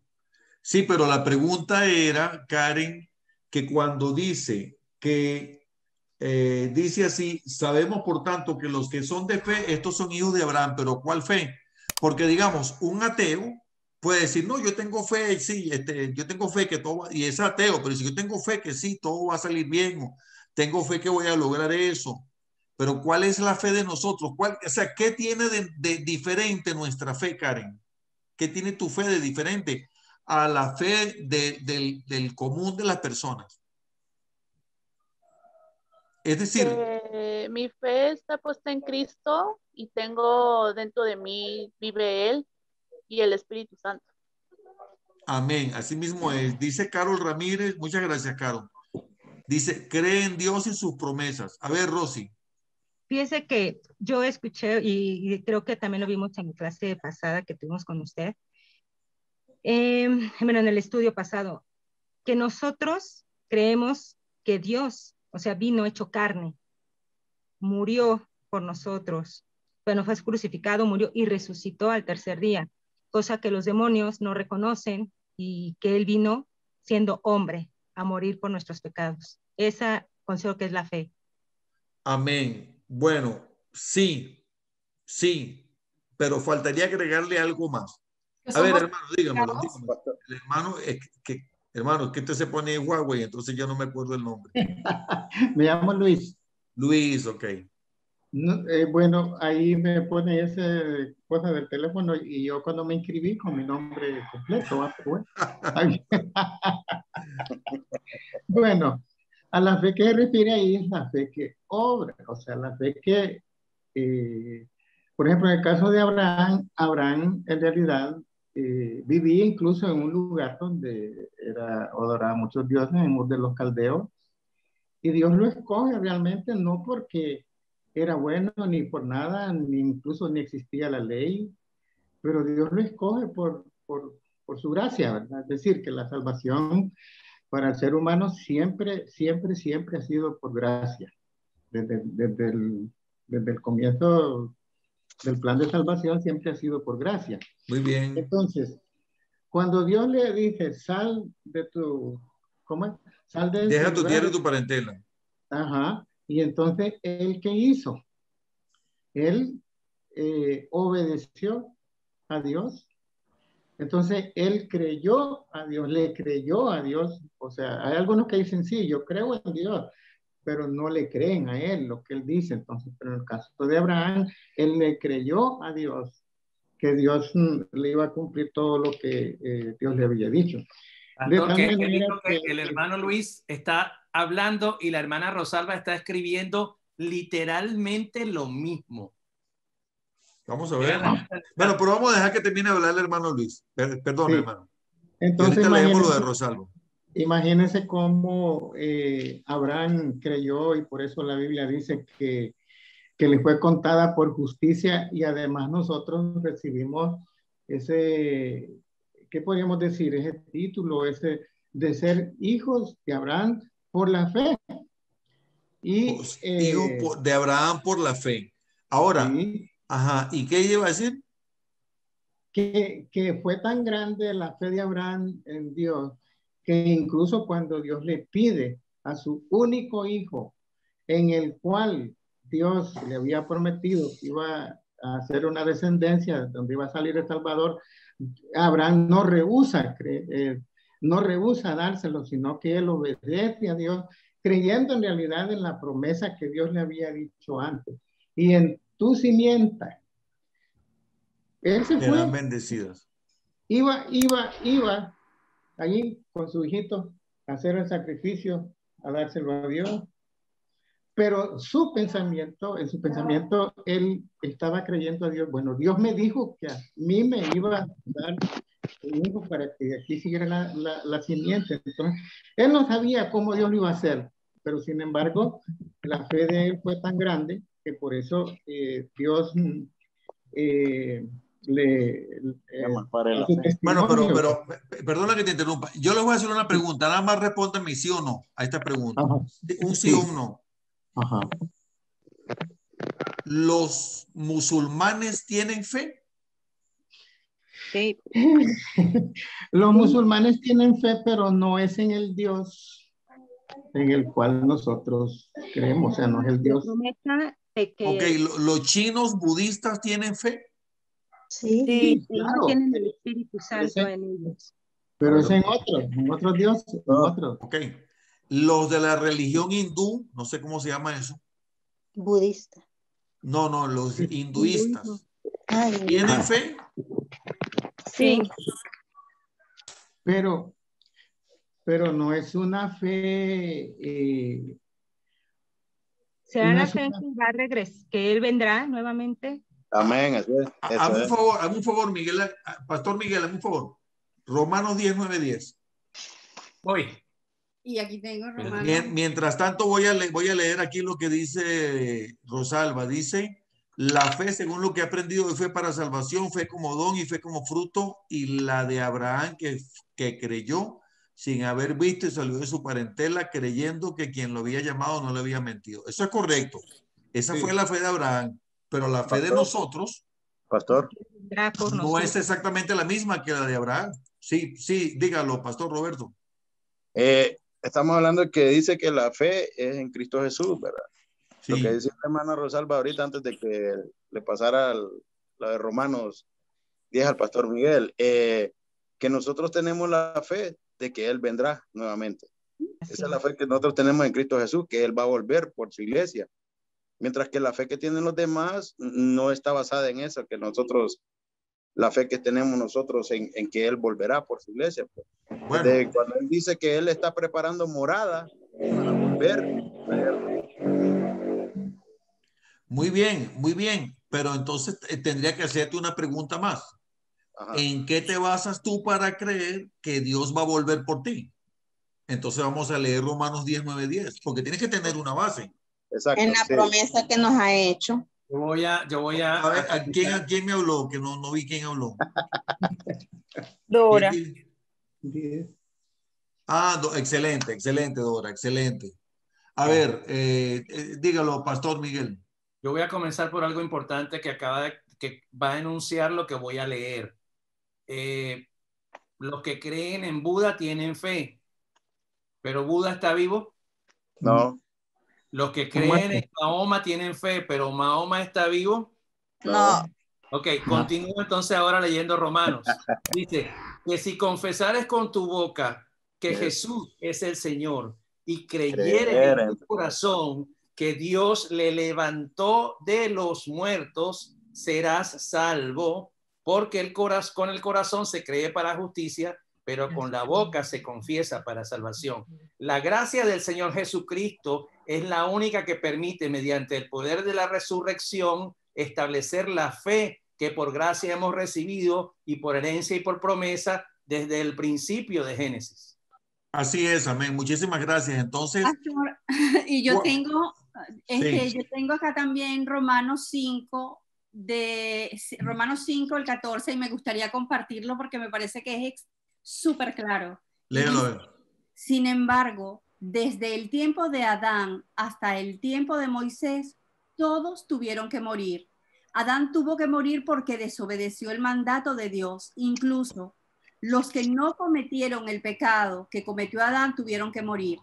Sí, pero la pregunta era, Karen, que cuando dice que dice así, sabemos por tanto que los que son de fe, estos son hijos de Abraham, pero ¿cuál fe? Porque digamos, un ateo puede decir, no, yo tengo fe, sí, yo tengo fe que todo va, y es ateo, pero si yo tengo fe que sí, todo va a salir bien, o tengo fe que voy a lograr eso, pero ¿cuál es la fe de nosotros? O sea, ¿qué tiene de diferente nuestra fe, Karen? ¿Qué tiene tu fe de diferente a la fe del común de las personas? Es decir, mi fe está puesta en Cristo y tengo dentro de mí, vive Él y el Espíritu Santo. amén. Así mismo es. Dice Carol Ramírez, muchas gracias, Carol. Dice, cree en Dios y sus promesas. A ver, Rosy. Fíjese que yo escuché y creo que también lo vimos en mi clase pasada que tuvimos con usted, bueno, en el estudio pasado, que nosotros creemos que Dios, o sea, vino hecho carne, murió por nosotros, bueno, fue crucificado, murió y resucitó al tercer día, cosa que los demonios no reconocen y que Él vino siendo hombre a morir por nuestros pecados. Esa considero que es la fe. Amén. Bueno, sí, pero faltaría agregarle algo más. A ver, hermano, dígamelo. El hermano, hermano, que usted se pone Huawei, entonces yo no me acuerdo el nombre. Me llamo Luis. Luis, ok. No, bueno, ahí me pone esa cosa del teléfono y yo cuando me inscribí con mi nombre completo. Bueno, a la fe que se refiere ahí es la fe que obra, o sea, la fe que, por ejemplo, en el caso de Abraham, Abraham en realidad vivía incluso en un lugar donde adoraba a muchos dioses, en Ur de los Caldeos, y Dios lo escoge realmente no porque era bueno ni por nada, ni incluso ni existía la ley, pero Dios lo escoge por su gracia, ¿verdad? Es decir, que la salvación para el ser humano siempre ha sido por gracia. Desde el comienzo del plan de salvación siempre ha sido por gracia. Muy bien. Entonces, cuando Dios le dice, sal de tu, ¿cómo es? Sal de deja tu tierra y tu parentela. Ajá. Y entonces, ¿él qué hizo? Él obedeció a Dios. Entonces, él creyó a Dios, le creyó a Dios. O sea, hay algunos que dicen, sí, yo creo en Dios, pero no le creen a él lo que él dice. Entonces, pero en el caso de Abraham, él le creyó a Dios, que Dios le iba a cumplir todo lo que Dios le había dicho. Pastor, que el hermano Luis está hablando y la hermana Rosalba está escribiendo literalmente lo mismo. Vamos a ver. Bueno, pero vamos a dejar que termine de hablar el hermano Luis. Perdón, sí, hermano. Entonces, y ahorita leemos lo de Rosalba. Imagínense cómo Abraham creyó y por eso la Biblia dice que le fue contada por justicia y además nosotros recibimos ese, ¿qué podríamos decir? Ese título, ese de ser hijos de Abraham por la fe. Y, hijos de Abraham por la fe. Ahora, sí. Ajá, ¿y qué iba a decir? Que fue tan grande la fe de Abraham en Dios que incluso cuando Dios le pide a su único hijo, en el cual Dios le había prometido que iba a hacer una descendencia donde iba a salir el Salvador, Abraham no rehúsa dárselo, sino que él obedece a Dios, creyendo en realidad en la promesa que Dios le había dicho antes. Y en tu simiente, él se fue. Serán bendecidas. Iba allí con su hijito a hacer el sacrificio, a dárselo a Dios. Pero en su pensamiento, él estaba creyendo a Dios. Bueno, Dios me dijo que a mí me iba a dar un hijo para que aquí siguiera la simiente. Entonces, él no sabía cómo Dios lo iba a hacer, pero sin embargo, la fe de él fue tan grande que por eso Dios bueno, pero perdona que te interrumpa. Yo les voy a hacer una pregunta. Nada más respóndeme sí o no a esta pregunta. Ajá. Un sí o un no. Ajá. ¿Los musulmanes tienen fe? Sí. Los musulmanes tienen fe, pero no es en el Dios en el cual nosotros creemos, o sea, no es el Dios. Ok, ¿los chinos budistas tienen fe? Sí, claro. No tienen el Espíritu Santo en ellos. Pero es en otros dioses, en otros. Ok. Los de la religión hindú, no sé cómo se llama eso. Budista. No, los hinduistas. Ay, ¿Tienen fe? Sí. Pero no es una fe. ¿Será no la es fe una- que va a regresar, que Él vendrá nuevamente? Amén. Eso es. Hazme un favor, Miguel, Pastor Miguel, hazme un favor. Romanos 10, 9, 10. Voy. Y aquí tengo Romanos. Mientras tanto voy a leer aquí lo que dice Rosalba. Dice, la fe, según lo que he aprendido, de fe para salvación, fe como don y fe como fruto, y la de Abraham que creyó sin haber visto y salió de su parentela, creyendo que quien lo había llamado no le había mentido. Eso es correcto. Esa fue la fe de Abraham, pero la fe de nosotros, Pastor, no es exactamente la misma que la de Abraham. Sí, dígalo, Pastor Roberto. estamos hablando que dice que la fe es en Cristo Jesús, ¿verdad? Sí. Lo que decía la hermana Rosalba ahorita antes de que le pasara la de Romanos 10 al Pastor Miguel, que nosotros tenemos la fe de que Él vendrá nuevamente. Esa es la fe que nosotros tenemos en Cristo Jesús, que Él va a volver por su iglesia. Mientras que la fe que tienen los demás no está basada en eso, que nosotros, la fe que tenemos nosotros en que Él volverá por su iglesia. Pues. Bueno. Cuando Él dice que Él está preparando morada para volver. Muy bien. Pero entonces tendría que hacerte una pregunta más. Ajá. ¿En qué te basas tú para creer que Dios va a volver por ti? Entonces vamos a leer Romanos 10, 9, 10, porque tienes que tener una base. Exacto, en la promesa que nos ha hecho. Yo voy a A ver, ¿a quién me habló? Que no vi quién habló. Dora. Excelente, Dora, excelente. A ver, dígalo, Pastor Miguel. Yo voy a comenzar por algo importante que que va a enunciar lo que voy a leer. Los que creen en Buda tienen fe, pero ¿Buda está vivo? No. Los que creen en Mahoma tienen fe, pero ¿Mahoma está vivo? No. Ok, continúo entonces ahora leyendo Romanos. Dice que si confesares con tu boca que Jesús es el Señor y creyeres en tu corazón que Dios le levantó de los muertos, serás salvo, porque con el corazón se cree para justicia, pero con la boca se confiesa para salvación. La gracia del Señor Jesucristo es la única que permite, mediante el poder de la resurrección, establecer la fe que por gracia hemos recibido y por herencia y por promesa desde el principio de Génesis. Así es, amén. Muchísimas gracias. Entonces, Pastor, y yo tengo acá también Romanos 5, el 14, y me gustaría compartirlo porque me parece que es súper claro. Léelo. Sin embargo, desde el tiempo de Adán hasta el tiempo de Moisés, todos tuvieron que morir. Adán tuvo que morir porque desobedeció el mandato de Dios. Incluso Los que no cometieron el pecado que cometió Adán tuvieron que morir.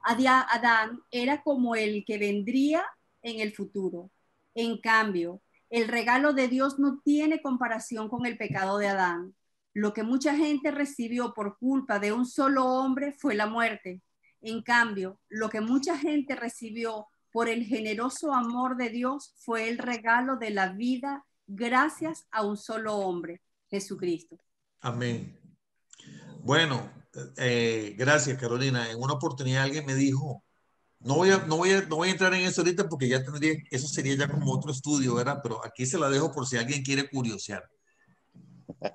Adán era como el que vendría en el futuro. En cambio, el regalo de Dios no tiene comparación con el pecado de Adán. Lo que mucha gente recibió por culpa de un solo hombre fue la muerte. En cambio, lo que mucha gente recibió por el generoso amor de Dios fue el regalo de la vida gracias a un solo hombre, Jesucristo. Amén. Bueno, gracias, Carolina. En una oportunidad alguien me dijo, no voy a entrar en eso ahorita porque ya tendría, eso sería ya como otro estudio, ¿verdad? Pero aquí se la dejo por si alguien quiere curiosear.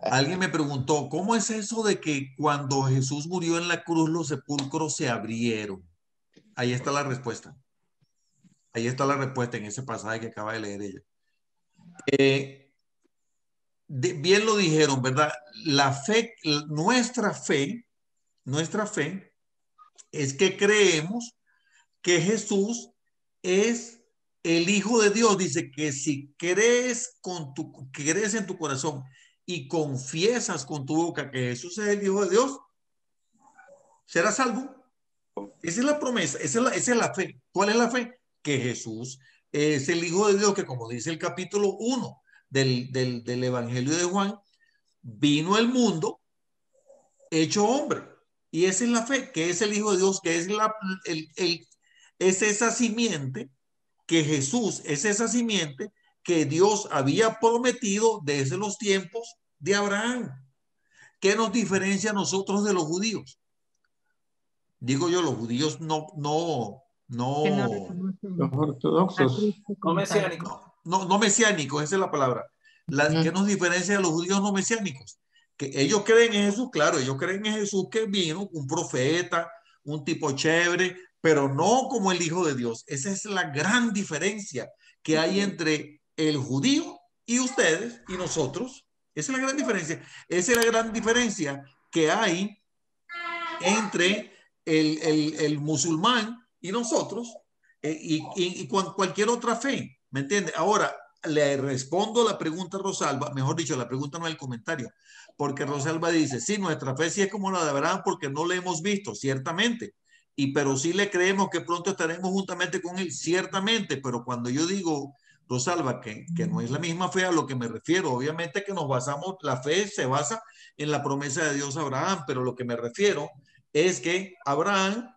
Alguien me preguntó, ¿cómo es eso de que cuando Jesús murió en la cruz los sepulcros se abrieron? Ahí está la respuesta. Ahí está la respuesta en ese pasaje que acaba de leer ella. Bien lo dijeron, ¿verdad? La fe, nuestra fe es que creemos que Jesús es el Hijo de Dios. Dice que si crees en tu corazón y confiesas con tu boca que Jesús es el Hijo de Dios, serás salvo. Esa es la promesa, esa es la fe. ¿Cuál es la fe? Que Jesús es el Hijo de Dios, que como dice el capítulo 1 del Evangelio de Juan, vino al mundo hecho hombre. Y esa es la fe, que es el Hijo de Dios, que es es esa simiente, que Jesús es esa simiente que Dios había prometido desde los tiempos de Abraham. ¿Qué nos diferencia a nosotros de los judíos? Digo yo, los judíos no los ortodoxos. No mesiánicos. No mesiánicos, esa es la palabra. ¿Qué nos diferencia de los judíos no mesiánicos? Que ellos creen en Jesús, claro, ellos creen en Jesús que vino, un profeta, un tipo chévere, pero no como el Hijo de Dios. Esa es la gran diferencia que hay entre el judío y ustedes y nosotros. Esa es la gran diferencia. Esa es la gran diferencia que hay entre el musulmán y nosotros y cualquier otra fe. ¿Me entiende? Ahora, le respondo la pregunta a Rosalba, mejor dicho, la pregunta no es el comentario, porque Rosalba dice, sí, nuestra fe sí es como la de Abraham porque no la hemos visto, ciertamente, pero sí le creemos que pronto estaremos juntamente con él, ciertamente, pero cuando yo digo, Rosalba, que no es la misma fe a lo que me refiero, obviamente que nos basamos, la fe se basa en la promesa de Dios a Abraham, pero lo que me refiero es que Abraham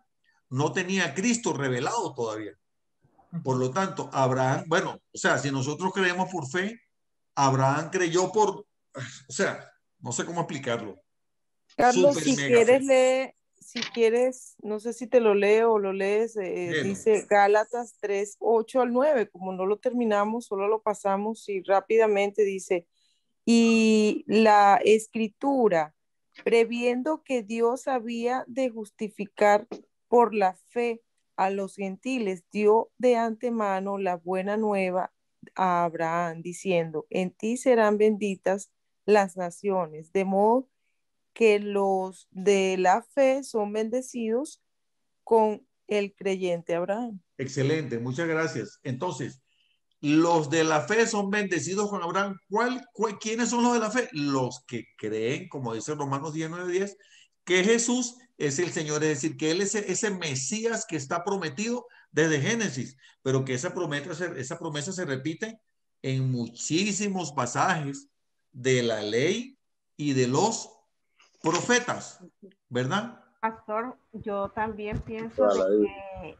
no tenía a Cristo revelado todavía. Por lo tanto, Abraham, bueno, o sea, si nosotros creemos por fe, Abraham creyó o sea, no sé cómo explicarlo. Carlos, si quieres, no sé si te lo leo o lo lees, dice Gálatas 3, 8 al 9, como no lo terminamos, solo lo pasamos y rápidamente dice, y la escritura, previendo que Dios había de justificar por la fe a los gentiles, dio de antemano la buena nueva a Abraham, diciendo, en ti serán benditas las naciones, de modo que los de la fe son bendecidos con el creyente Abraham. Excelente, muchas gracias. Entonces, los de la fe son bendecidos con Abraham. ¿Quiénes son los de la fe? Los que creen, como dice Romanos 19:10, que Jesús es el Señor, es decir, que Él es ese Mesías que está prometido desde Génesis, pero que esa promesa se repite en muchísimos pasajes de la ley y de los profetas, ¿verdad? Pastor, yo también pienso de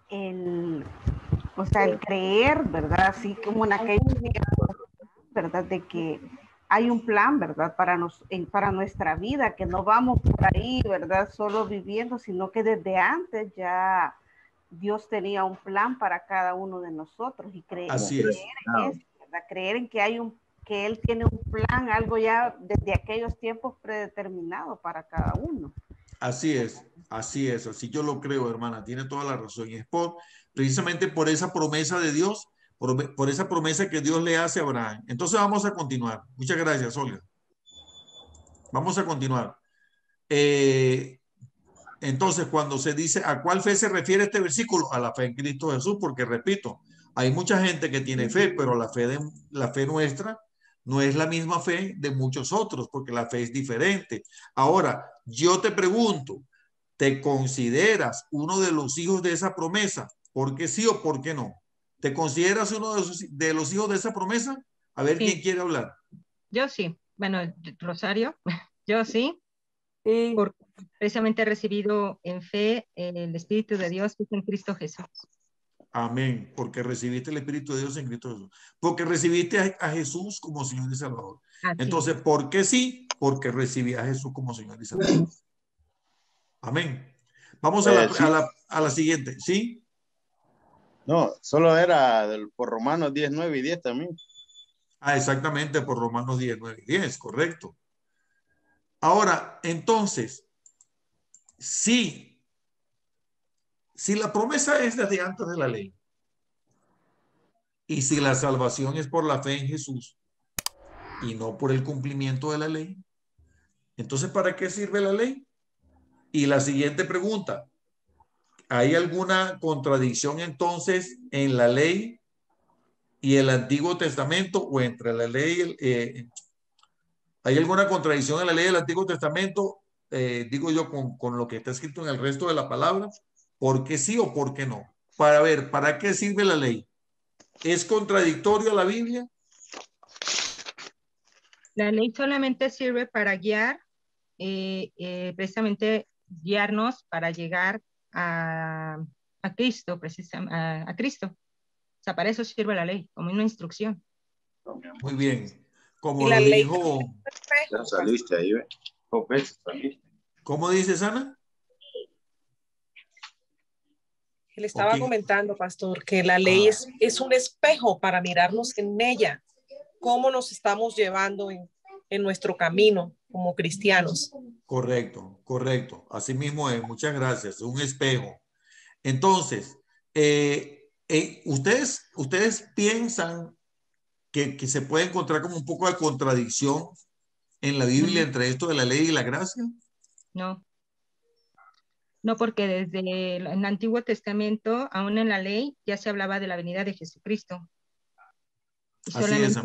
que el creer, ¿verdad? Así como en aquellos días, ¿verdad? De que hay un plan, ¿verdad? Para nuestra vida, que no vamos por ahí, ¿verdad? Solo viviendo, sino que desde antes ya Dios tenía un plan para cada uno de nosotros y creer en eso, ¿verdad? Creer en que Él tiene un plan, algo ya desde aquellos tiempos predeterminado para cada uno. Así es, así yo lo creo, hermana, tiene toda la razón. Y es precisamente por esa promesa de Dios, por esa promesa que Dios le hace a Abraham. Entonces vamos a continuar. Muchas gracias, Olga. Vamos a continuar. Entonces, cuando se dice a cuál fe se refiere este versículo, a la fe en Cristo Jesús, porque repito, hay mucha gente que tiene fe, pero la fe nuestra no es la misma fe de muchos otros, porque la fe es diferente. Ahora, yo te pregunto, ¿te consideras uno de los hijos de esa promesa? ¿Por qué sí o por qué no? ¿Te consideras uno de los hijos de esa promesa? A ver, sí. ¿Quién quiere hablar? Yo sí. Bueno, Rosario, yo sí. Porque precisamente he recibido en fe el Espíritu de Dios que es en Cristo Jesús. Amén. Porque recibiste el Espíritu de Dios en Cristo Jesús. Porque recibiste a Jesús como Señor y Salvador. Así. Entonces, ¿por qué sí? Porque recibí a Jesús como Señor y Salvador. Amén. Vamos a la siguiente. ¿Sí? No, solo era por Romanos 10, 9 y 10 también. Ah, exactamente, por Romanos 10, 9 y 10, correcto. Ahora, entonces, si la promesa es desde antes de la ley y si la salvación es por la fe en Jesús y no por el cumplimiento de la ley, entonces, ¿para qué sirve la ley? Y la siguiente pregunta, ¿hay alguna contradicción entonces en la ley y el Antiguo Testamento o entre la ley ¿hay alguna contradicción en la ley del Antiguo Testamento? Digo yo, con lo que está escrito en el resto de la palabra. ¿Por qué sí o por qué no? Para ver, ¿para qué sirve la ley? ¿Es contradictorio a la Biblia? La ley solamente sirve para guiar, precisamente guiarnos para llegar a Cristo, precisamente, a Cristo. O sea, para eso sirve la ley, como una instrucción. Muy bien. Como lo dijo... Ya saliste ahí, ¿ve? ¿Cómo dices, Ana? Él estaba comentando, pastor, que la ley es un espejo para mirarnos en ella, cómo nos estamos llevando en nuestro camino como cristianos. Correcto, correcto. Así mismo es. Muchas gracias. Un espejo. Entonces, ustedes piensan que se puede encontrar como un poco de contradicción en la Biblia entre esto de la ley y la gracia. No. No, porque desde el Antiguo Testamento, aún en la ley, ya se hablaba de la venida de Jesucristo. Y solamente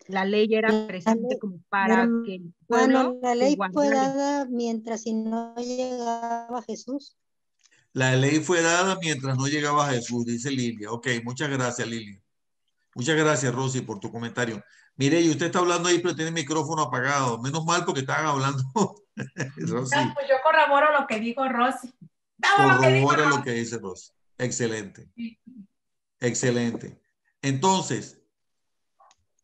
la ley era presente como para que el pueblo... la ley fue dada mientras no llegaba Jesús. La ley fue dada mientras no llegaba Jesús, dice Lilia. Ok, muchas gracias, Lilia. Muchas gracias, Rosy, por tu comentario. Mire, y usted está hablando ahí, pero tiene el micrófono apagado. Menos mal porque estaban hablando. Rosy. No, pues yo corroboro lo que dijo Rosy. Corrobora lo que dice Rosy. Excelente. Excelente. Entonces,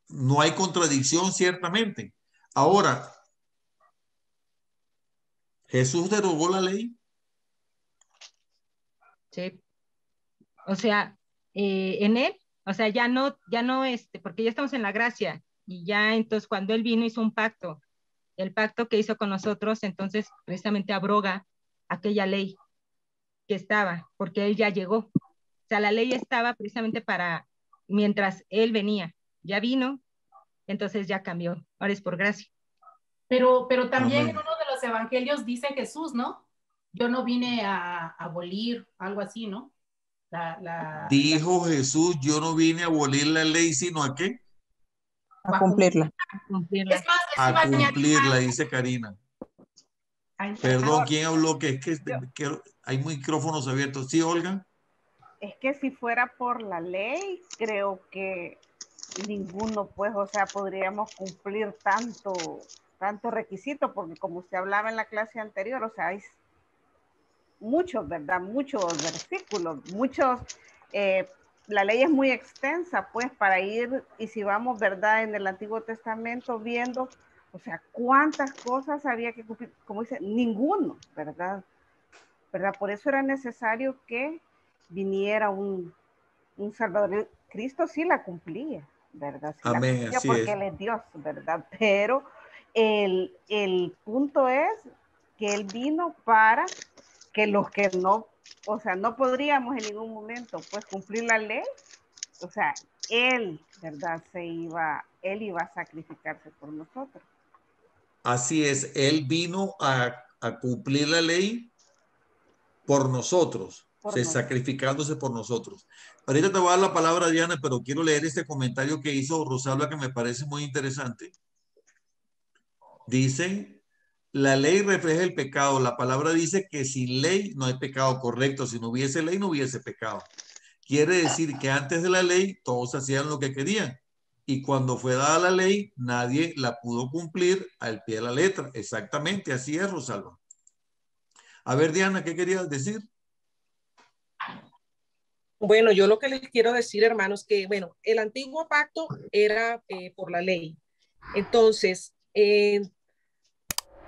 no hay contradicción, ciertamente. Ahora, ¿Jesús derogó la ley? Sí. O sea, en él, o sea, ya no, porque ya estamos en la gracia y ya entonces cuando él vino hizo un pacto, el pacto que hizo con nosotros, entonces precisamente abroga aquella ley que estaba, porque él ya llegó. O sea, la ley estaba precisamente para mientras él venía, ya vino, entonces ya cambió, ahora es por gracia. Pero también en uno de los evangelios dice Jesús, ¿no? Yo no vine a abolir, algo así, ¿no? Dijo Jesús, yo no vine a abolir la ley, sino a ¿qué? A cumplirla. Es más, a cumplirla, dice Karina. Perdón, ¿quién habló? Que hay micrófonos abiertos. ¿Sí, Olga? Es que si fuera por la ley, creo que ninguno, pues, o sea, podríamos cumplir tanto requisito, porque como usted hablaba en la clase anterior, o sea, hay muchos, ¿verdad? Muchos versículos, la ley es muy extensa, pues, para ir, y si vamos, ¿verdad? En el Antiguo Testamento viendo, o sea, cuántas cosas había que cumplir, como dice, ninguno, ¿verdad? Por eso era necesario que viniera un Salvador. Cristo sí la cumplía, ¿verdad? Sí, amén, la cumplía así porque es. Él es Dios, ¿verdad? Pero el punto es que Él vino para que los que no, o sea, no podríamos en ningún momento, pues, cumplir la ley, o sea, Él, ¿verdad? Él iba a sacrificarse por nosotros. Así es, Él vino a cumplir la ley por nosotros. sacrificándose por nosotros. Ahorita te voy a dar la palabra, Diana, pero quiero leer este comentario que hizo Rosalba que me parece muy interesante. Dice, la ley refleja el pecado. La palabra dice que sin ley no hay pecado. Correcto, si no hubiese ley no hubiese pecado. Quiere decir que antes de la ley todos hacían lo que querían. Y cuando fue dada la ley, nadie la pudo cumplir al pie de la letra. Exactamente, así es, Rosalba. A ver, Diana, ¿qué querías decir? Bueno, yo lo que les quiero decir, hermanos, que, bueno, el antiguo pacto era por la ley. Entonces,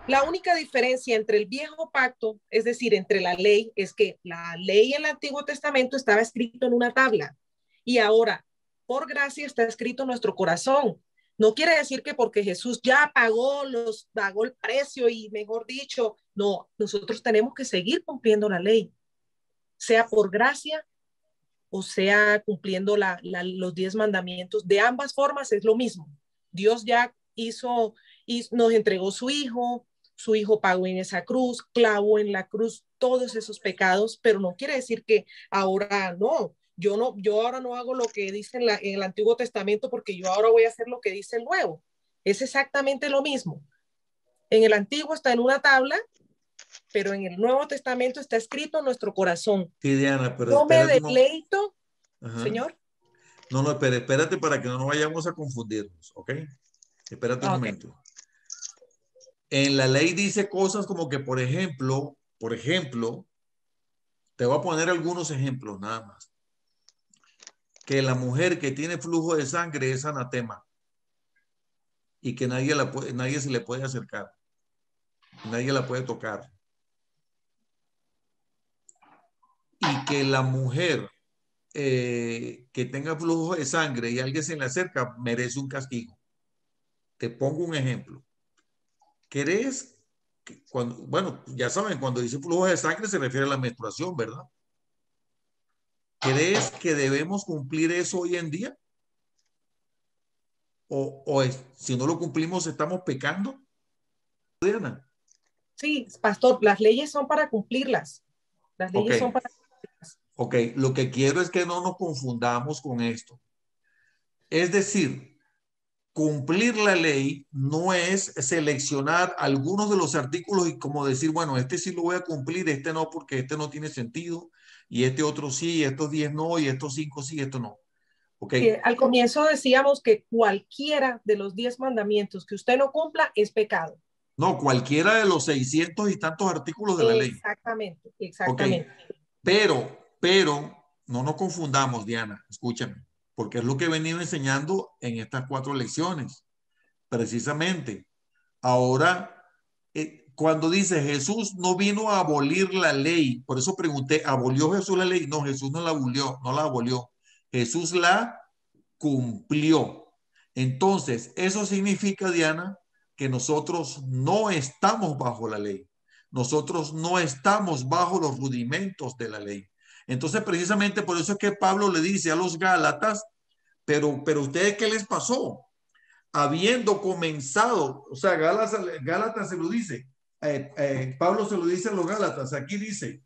la única diferencia entre el viejo pacto, es decir, entre la ley, es que la ley en el Antiguo Testamento estaba escrito en una tabla y ahora, por gracia, está escrito en nuestro corazón. No quiere decir que porque Jesús ya pagó el precio y, mejor dicho, no, nosotros tenemos que seguir cumpliendo la ley, sea por gracia o sea cumpliendo los 10 mandamientos. De ambas formas es lo mismo. Dios ya hizo y nos entregó su hijo pagó en esa cruz, clavó en la cruz todos esos pecados, pero no quiere decir que ahora no. Yo ahora no hago lo que dice en el Antiguo Testamento porque yo ahora voy a hacer lo que dice el Nuevo. Es exactamente lo mismo. En el Antiguo está en una tabla, pero en el Nuevo Testamento está escrito en nuestro corazón. Sí, Diana, pero no me deleito, Señor. No, espérate para que no nos vayamos a confundirnos, ¿ok? Espérate un momento. En la ley dice cosas como que, por ejemplo, te voy a poner algunos ejemplos nada más. Que la mujer que tiene flujo de sangre es anatema y que nadie se le puede acercar, nadie la puede tocar. Y que la mujer que tenga flujo de sangre y alguien se le acerca merece un castigo. Te pongo un ejemplo. ¿Crees que bueno, ya saben, cuando dice flujo de sangre se refiere a la menstruación, ¿verdad? ¿Crees que debemos cumplir eso hoy en día? ¿O si no lo cumplimos estamos pecando? Diana. Sí, pastor, las leyes son para cumplirlas. Las leyes son para cumplirlas. Ok, lo que quiero es que no nos confundamos con esto. Es decir, cumplir la ley no es seleccionar algunos de los artículos y como decir, bueno, este sí lo voy a cumplir, este no, porque este no tiene sentido, y este otro sí, y estos 10 no, y estos 5 sí, esto no. Okay. Al comienzo decíamos que cualquiera de los 10 mandamientos que usted no cumpla es pecado. No, cualquiera de los 600 y tantos artículos de la ley. Exactamente, exactamente. Okay. Pero no nos confundamos, Diana, escúchame, porque es lo que he venido enseñando en estas 4 lecciones. Precisamente, ahora, cuando dice Jesús no vino a abolir la ley, por eso pregunté, ¿abolió Jesús la ley? No, Jesús no la abolió. Jesús la cumplió. Entonces, eso significa, Diana, que nosotros no estamos bajo la ley. Nosotros no estamos bajo los rudimentos de la ley. Entonces, precisamente por eso es que Pablo le dice a los Gálatas, pero ¿ustedes qué les pasó? Habiendo comenzado, o sea, Gálatas se lo dice, Pablo se lo dice a los Gálatas, aquí dice,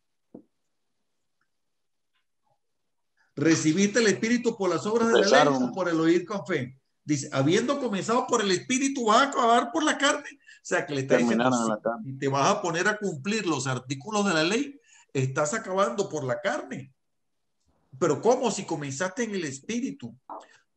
recibiste el Espíritu por las obras de la ley o por el oír con fe. Dice, habiendo comenzado por el Espíritu, vas a acabar por la carne. O sea, que le está diciendo, si te vas a poner a cumplir los artículos de la ley, estás acabando por la carne. Pero ¿cómo? Si comenzaste en el Espíritu.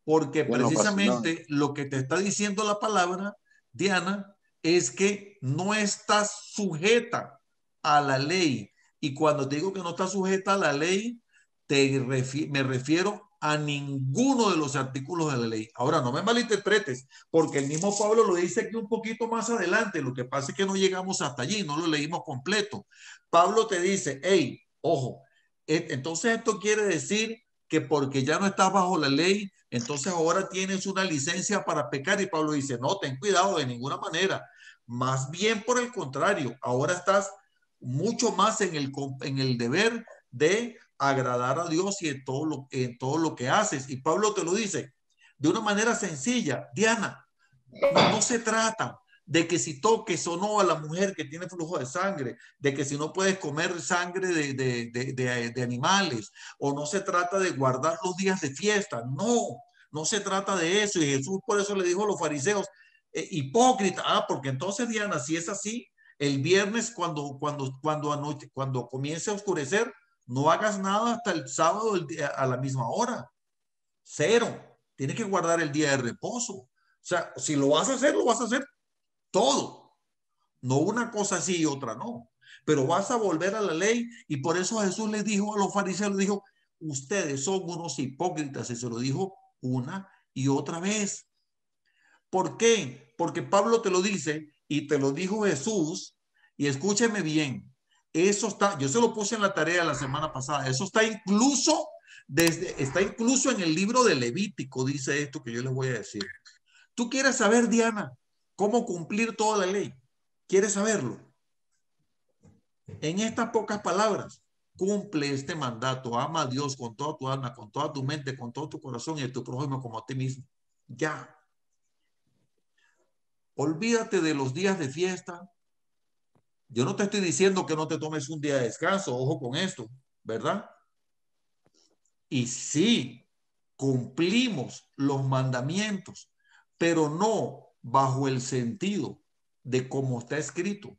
Porque precisamente lo que te está diciendo la palabra, Diana, es que no estás sujeta a la ley. Y cuando te digo que no estás sujeta a la ley, me refiero a ninguno de los artículos de la ley. Ahora, no me malinterpretes, porque el mismo Pablo lo dice aquí un poquito más adelante. Lo que pasa es que no llegamos hasta allí, no lo leímos completo. Pablo te dice, hey, ojo, entonces esto quiere decir que porque ya no estás bajo la ley, entonces ahora tienes una licencia para pecar. Y Pablo dice, no, ten cuidado, de ninguna manera. Más bien por el contrario, ahora estás mucho más en el deber de agradar a Dios y en todo lo que haces. Y Pablo te lo dice de una manera sencilla. Diana, no se trata de que si toques o no a la mujer que tiene flujo de sangre, de que si no puedes comer sangre de animales, o no se trata de guardar los días de fiesta. No, no se trata de eso. Y Jesús por eso le dijo a los fariseos, hipócrita, porque entonces, Diana, si es así, el viernes cuando comience a oscurecer, no hagas nada hasta el sábado a la misma hora. Cero. Tienes que guardar el día de reposo. O sea, si lo vas a hacer, lo vas a hacer todo. No una cosa sí y otra no. Pero vas a volver a la ley, y por eso Jesús les dijo a los fariseos, les dijo, ustedes son unos hipócritas, y se lo dijo una y otra vez. ¿Por qué? Porque Pablo te lo dice y te lo dijo Jesús, y escúcheme bien, eso está, yo se lo puse en la tarea la semana pasada, eso está incluso en el libro de Levítico, dice esto que yo les voy a decir. ¿Tú quieres saber, Diana, cómo cumplir toda la ley? ¿Quieres saberlo? En estas pocas palabras, cumple este mandato, ama a Dios con toda tu alma, con toda tu mente, con todo tu corazón, y a tu prójimo como a ti mismo. Ya. Olvídate de los días de fiesta. Yo no te estoy diciendo que no te tomes un día de descanso, ojo con esto, ¿verdad? Y sí, cumplimos los mandamientos, pero no bajo el sentido de cómo está escrito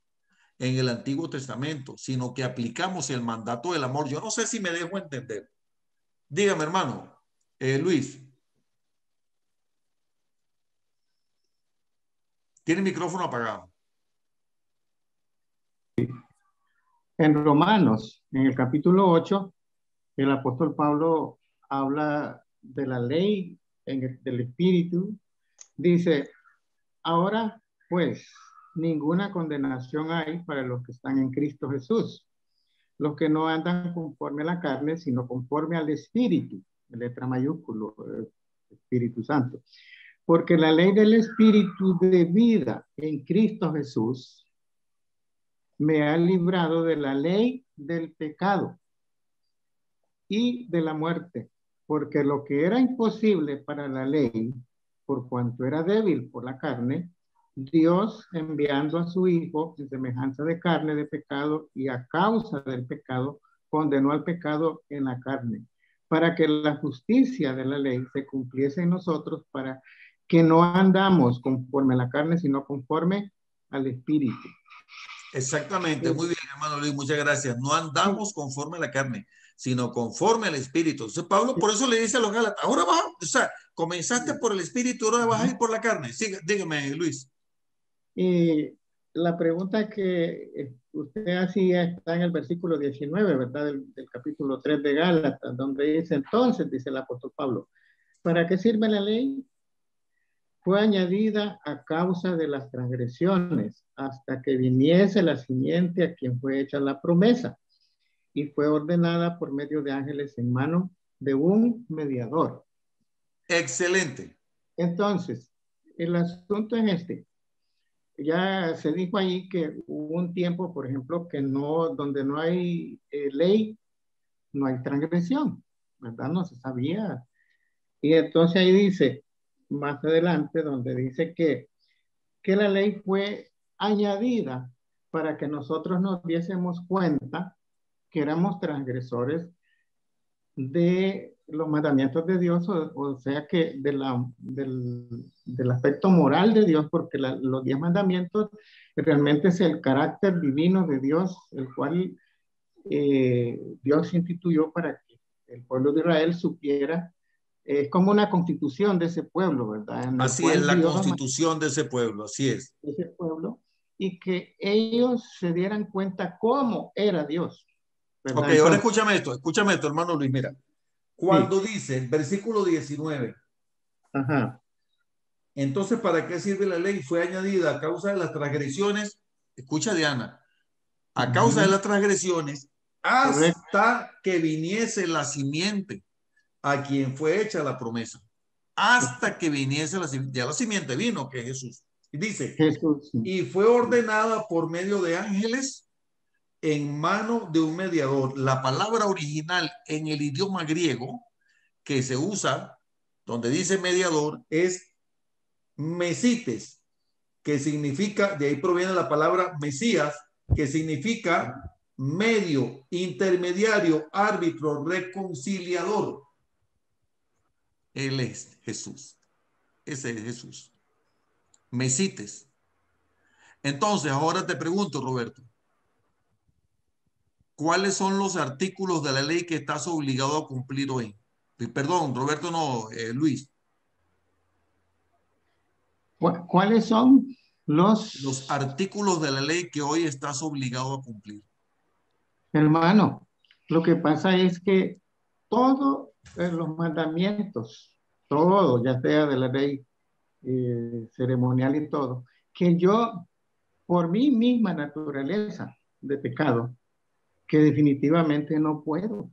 en el Antiguo Testamento, sino que aplicamos el mandato del amor. Yo no sé si me dejo entender. Dígame, hermano, Luis. Tiene el micrófono apagado. En Romanos, en el capítulo 8, el apóstol Pablo habla de la ley del Espíritu. Dice, ahora pues, ninguna condenación hay para los que están en Cristo Jesús, los que no andan conforme a la carne, sino conforme al Espíritu, letra mayúscula, Espíritu Santo. Porque la ley del Espíritu de vida en Cristo Jesús me ha librado de la ley del pecado y de la muerte, porque lo que era imposible para la ley, por cuanto era débil por la carne, Dios, enviando a su Hijo en semejanza de carne de pecado y a causa del pecado, condenó al pecado en la carne, para que la justicia de la ley se cumpliese en nosotros, para que no andamos conforme a la carne, sino conforme al Espíritu. Exactamente, muy bien, hermano Luis, muchas gracias. No andamos conforme a la carne, sino conforme al Espíritu. Entonces, Pablo por eso le dice a los Gálatas, ahora vas, o sea, comenzaste por el Espíritu, ahora vas a ir por la carne. Sí, dígame, Luis. Y la pregunta que usted hacía está en el versículo 19, ¿verdad? Del capítulo 3 de Gálatas, donde dice, entonces, dice el apóstol Pablo, ¿para qué sirve la ley? Fue añadida a causa de las transgresiones, hasta que viniese la simiente a quien fue hecha la promesa, y fue ordenada por medio de ángeles en mano de un mediador. Excelente. Entonces, el asunto es este. Ya se dijo ahí que hubo un tiempo, por ejemplo, que no, donde no hay ley, no hay transgresión, ¿verdad? No se sabía. Y entonces ahí dice, más adelante, donde dice que la ley fue añadida para que nosotros nos diésemos cuenta que éramos transgresores de los mandamientos de Dios, o sea que del aspecto moral de Dios, porque los 10 mandamientos realmente es el carácter divino de Dios, el cual Dios instituyó para que el pueblo de Israel supiera. Es como una constitución de ese pueblo, ¿verdad? Así es, la constitución de ese pueblo, así es. De ese pueblo, y que ellos se dieran cuenta cómo era Dios, ¿verdad? Ok, ahora escúchame esto, hermano Luis, mira. Cuando dice, versículo 19, ajá. Entonces, ¿para qué sirve la ley? Fue añadida a causa de las transgresiones, escucha Diana, a causa de las transgresiones, hasta que viniese la simiente a quien fue hecha la promesa. Hasta que viniese la simiente. Ya la simiente vino, que es Jesús. Y dice, Jesús. Y fue ordenada por medio de ángeles en mano de un mediador. La palabra original en el idioma griego que se usa, donde dice mediador, es mesites. que significa, de ahí proviene la palabra Mesías, que significa medio, intermediario, árbitro, reconciliador. Él es Jesús. Ese es Jesús. Mesites. Entonces, ahora te pregunto, Roberto, ¿cuáles son los artículos de la ley que estás obligado a cumplir hoy? Perdón, Roberto, no, Luis. ¿Cuáles son los artículos de la ley que hoy estás obligado a cumplir? Hermano, lo que pasa es que todos los mandamientos, todo, ya sea de la ley ceremonial y todo, que yo, por mi misma naturaleza de pecado, que definitivamente no puedo,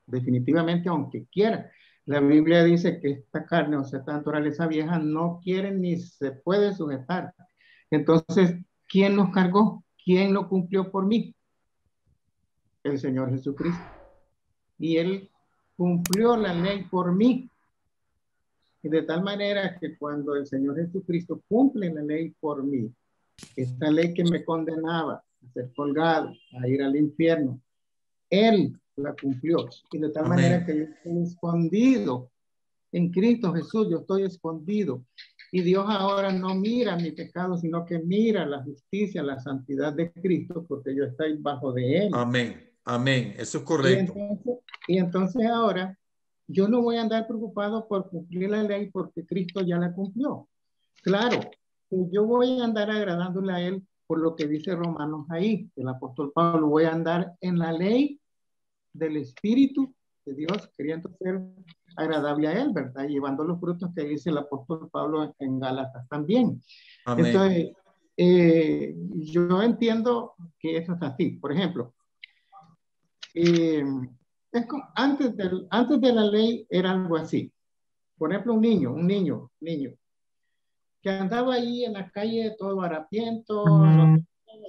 definitivamente aunque quiera. La Biblia dice que esta carne, o sea, esta naturaleza vieja, no quiere ni se puede sujetar. Entonces, ¿quién nos cargó? ¿Quién lo cumplió por mí? El Señor Jesucristo. Y Él cumplió la ley por mí. Y de tal manera que cuando el Señor Jesucristo cumple la ley por mí, esta ley que me condenaba a ser colgado, a ir al infierno, Él la cumplió. Y de tal manera que yo estoy escondido en Cristo Jesús, yo estoy escondido. Y Dios ahora no mira mi pecado, sino que mira la justicia, la santidad de Cristo, porque yo estoy bajo de Él. Amén, amén, eso es correcto. Y entonces ahora yo no voy a andar preocupado por cumplir la ley porque Cristo ya la cumplió. Claro, yo voy a andar agradándole a Él por lo que dice Romanos ahí, el apóstol Pablo, voy a andar en la ley del Espíritu de Dios, queriendo ser agradable a Él, ¿verdad? Llevando los frutos que dice el apóstol Pablo en Gálatas también. Amén. Entonces, yo entiendo que eso es así. Por ejemplo, antes de la ley era algo así. Por ejemplo, un niño, que andaba ahí en la calle todo harapiento,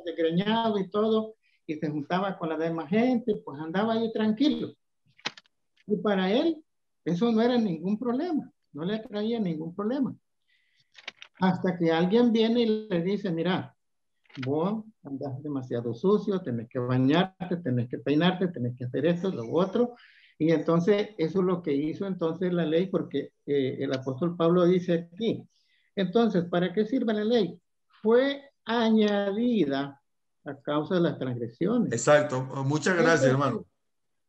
desgreñado y todo, y se juntaba con la demás gente, pues andaba ahí tranquilo. Y para él, eso no era ningún problema, no le traía ningún problema. Hasta que alguien viene y le dice, mira, vos andás demasiado sucio, tenés que bañarte, tenés que peinarte, tenés que hacer esto, lo otro. Y entonces, eso es lo que hizo entonces la ley, porque el apóstol Pablo dice aquí, entonces, ¿para qué sirve la ley? Fue añadida a causa de las transgresiones. Exacto, muchas gracias, hermano.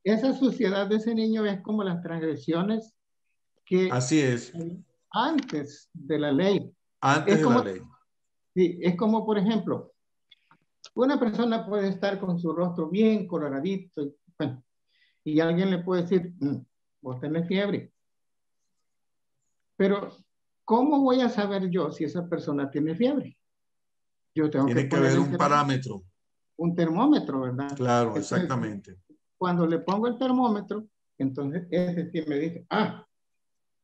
Esa suciedad de ese niño es como las transgresiones que... Así es. Antes de la ley. Antes de la ley. Sí, es como, por ejemplo, una persona puede estar con su rostro bien coloradito, y, bueno, y alguien le puede decir, vos tenés fiebre. Pero, ¿cómo voy a saber yo si esa persona tiene fiebre? Yo tengo Tiene que haber un parámetro. Un termómetro, ¿verdad? Claro, entonces, exactamente. Cuando le pongo el termómetro, entonces ese sí me dice,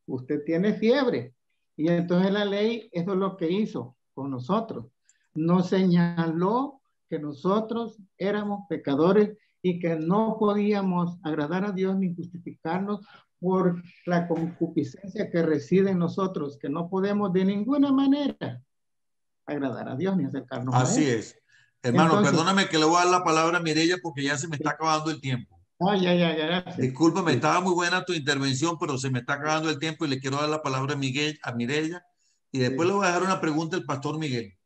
usted tiene fiebre. Y entonces la ley, eso es lo que hizo con nosotros. Nos señaló que nosotros éramos pecadores y que no podíamos agradar a Dios ni justificarnos por la concupiscencia que reside en nosotros, que no podemos de ninguna manera agradar a Dios ni acercarnos a Él. Así es. Hermano, entonces, perdóname que le voy a dar la palabra a Mireya porque ya se me está acabando el tiempo. Ya. Discúlpame, estaba muy buena tu intervención, pero se me está acabando el tiempo y le quiero dar la palabra a Mireya. Y después le voy a dejar una pregunta al pastor Miguel.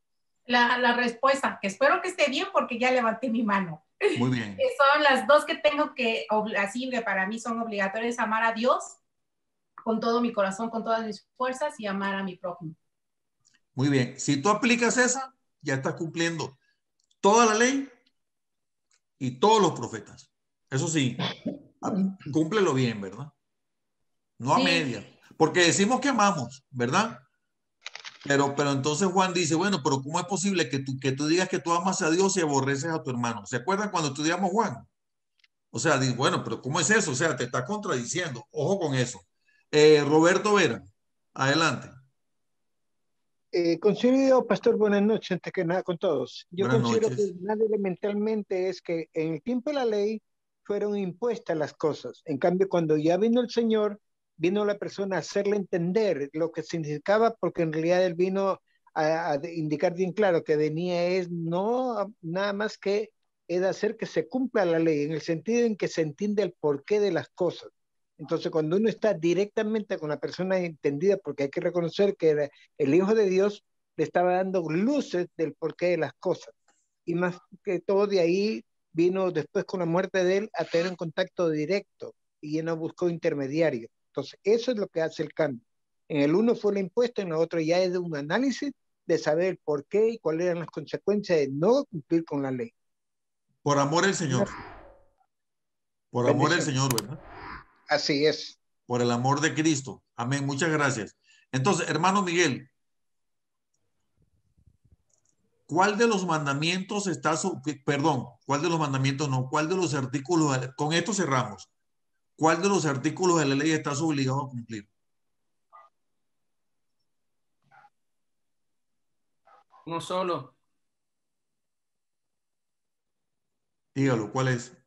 La respuesta, que espero que esté bien porque ya levanté mi mano. Muy bien. Son las dos que tengo que, así que para mí son obligatorias, amar a Dios con todo mi corazón, con todas mis fuerzas y amar a mi prójimo. Muy bien. Si tú aplicas esa, ya estás cumpliendo toda la ley y todos los profetas. Eso sí, cúmplelo bien, ¿verdad? No a media. Porque decimos que amamos, ¿verdad? Pero entonces Juan dice, bueno, pero ¿cómo es posible que tú digas que tú amas a Dios y aborreces a tu hermano? ¿Se acuerdan cuando estudiamos Juan? O sea, bueno, pero ¿cómo es eso? O sea, te está contradiciendo. Ojo con eso. Roberto Vera, adelante. Considero, pastor, buenas noches, antes que nada con todos. Yo buenas considero noches. que nada elementalmente es que en el tiempo de la ley fueron impuestas las cosas. En cambio, cuando ya vino el Señor, vino la persona a hacerle entender lo que significaba, porque en realidad Él vino a indicar bien claro que venía es no nada más que es hacer que se cumpla la ley, en el sentido en que se entiende el porqué de las cosas. Entonces, cuando uno está directamente con la persona entendida, porque hay que reconocer que el Hijo de Dios le estaba dando luces del porqué de las cosas. Y más que todo de ahí vino después con la muerte de él a tener un contacto directo y él no buscó intermediario. Entonces, eso es lo que hace el cambio. En el uno fue el impuesto, en el otro ya es de un análisis de saber el por qué y cuáles eran las consecuencias de no cumplir con la ley. Por amor al Señor. Por amor al Señor, ¿verdad? Así es. Por el amor de Cristo. Amén. Muchas gracias. Entonces, hermano Miguel, ¿cuál de los mandamientos está, cuál de los mandamientos no, cuál de los artículos, con esto cerramos, cuál de los artículos de la ley estás obligado a cumplir? Uno solo. Dígalo, ¿cuál es?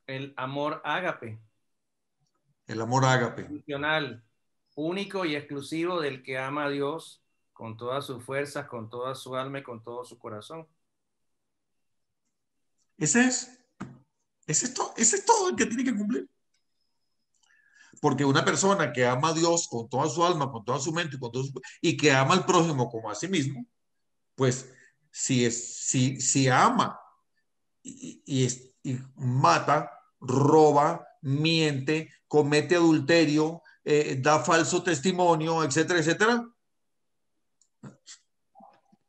El amor ágape. El amor ágape. Funcional, único y exclusivo del que ama a Dios con todas sus fuerzas, con toda su alma y con todo su corazón. Ese es todo el que tiene que cumplir. Porque una persona que ama a Dios con toda su alma, con toda su mente, y que ama al prójimo como a sí mismo, pues si ama y mata, roba, miente, comete adulterio, da falso testimonio, etcétera, etcétera,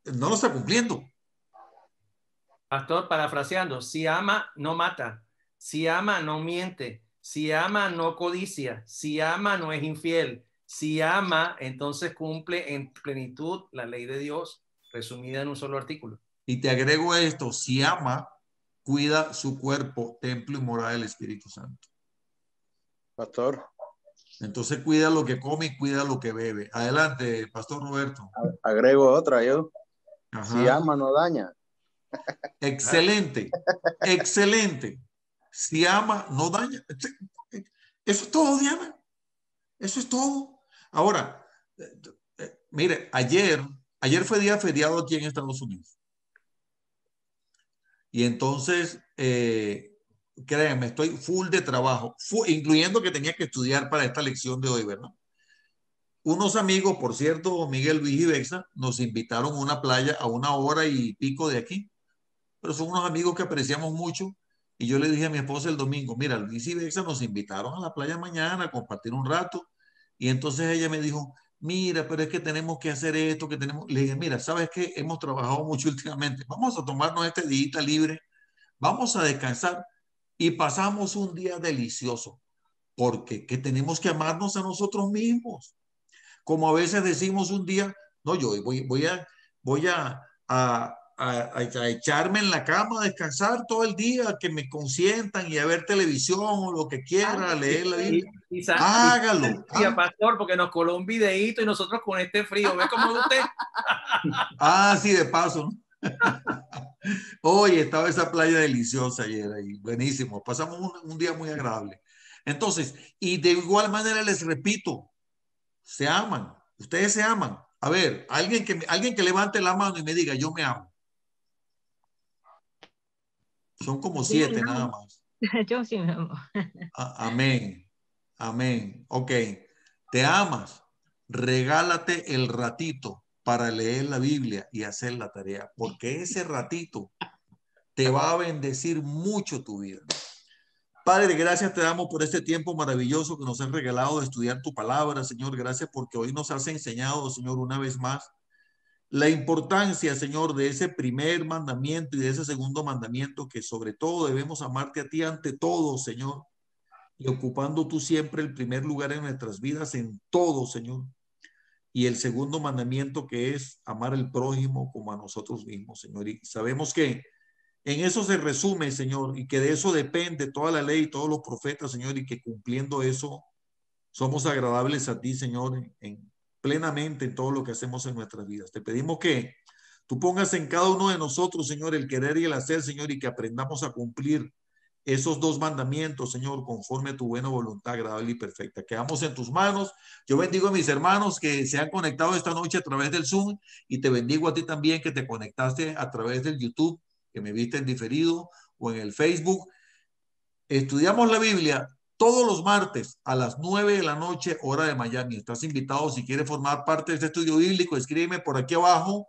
no lo está cumpliendo. Pastor, parafraseando, si ama, no mata. Si ama, no miente. Si ama, no codicia. Si ama, no es infiel. Si ama, entonces cumple en plenitud la ley de Dios, resumida en un solo artículo. Y te agrego esto, si ama, cuida su cuerpo, templo y morada del Espíritu Santo. Pastor. Entonces cuida lo que come y cuida lo que bebe. Adelante, Pastor Roberto. Agrego otra yo. Ajá. Si ama, no daña. Excelente, excelente. Si ama, no daña. Eso es todo, Diana. Eso es todo. Ahora, mire, ayer fue día feriado aquí en Estados Unidos. Y entonces, créanme, estoy full de trabajo, incluyendo que tenía que estudiar para esta lección de hoy, ¿verdad? Unos amigos, por cierto, Miguel, Luis y Bexa, nos invitaron a una playa a 1 hora y pico de aquí. Pero son unos amigos que apreciamos mucho. Y yo le dije a mi esposa el domingo, mira, Luis y Bexa nos invitaron a la playa mañana a compartir un rato. Y entonces ella me dijo, mira, pero es que tenemos que hacer esto, que tenemos. Le dije, mira, ¿sabes qué? Hemos trabajado mucho últimamente. Vamos a tomarnos este día libre, vamos a descansar y pasamos un día delicioso. Porque que tenemos que amarnos a nosotros mismos. Como a veces decimos un día, no, yo voy a echarme en la cama a descansar todo el día, que me consientan y a ver televisión o lo que quiera, leer la Biblia. Hágalo. Pastor, porque nos coló un videíto y nosotros con este frío, ¿ve cómo usted? Sí, de paso, ¿no? Hoy estaba esa playa deliciosa ayer ahí, buenísimo. Pasamos un día muy agradable. Entonces, y de igual manera les repito, se aman, ustedes se aman. A ver, alguien que levante la mano y me diga, yo me amo. Son como 7 nada más. Yo sí me amo. Amén. Amén. Ok. Te amas. Regálate el ratito para leer la Biblia y hacer la tarea, porque ese ratito te va a bendecir mucho tu vida. Padre, gracias te damos por este tiempo maravilloso que nos has regalado de estudiar tu palabra, Señor. Gracias porque hoy nos has enseñado, Señor, una vez más, la importancia, Señor, de ese primer mandamiento y de ese segundo mandamiento, que sobre todo debemos amarte a ti ante todo, Señor, y ocupando tú siempre el primer lugar en nuestras vidas en todo, Señor. Y el segundo mandamiento, que es amar al prójimo como a nosotros mismos, Señor. Y sabemos que en eso se resume, Señor, y que de eso depende toda la ley, todos los profetas, Señor, y que cumpliendo eso somos agradables a ti, Señor, plenamente en todo lo que hacemos en nuestras vidas. Te pedimos que tú pongas en cada uno de nosotros, Señor, el querer y el hacer, Señor, y que aprendamos a cumplir esos 2 mandamientos, Señor, conforme a tu buena voluntad, agradable y perfecta. Quedamos en tus manos. Yo bendigo a mis hermanos que se han conectado esta noche a través del Zoom, y te bendigo a ti también que te conectaste a través del YouTube, que me viste en diferido, o en el Facebook. Estudiamos la Biblia todos los martes a las 9 de la noche, hora de Miami. Estás invitado. Si quieres formar parte de este estudio bíblico, escríbeme por aquí abajo,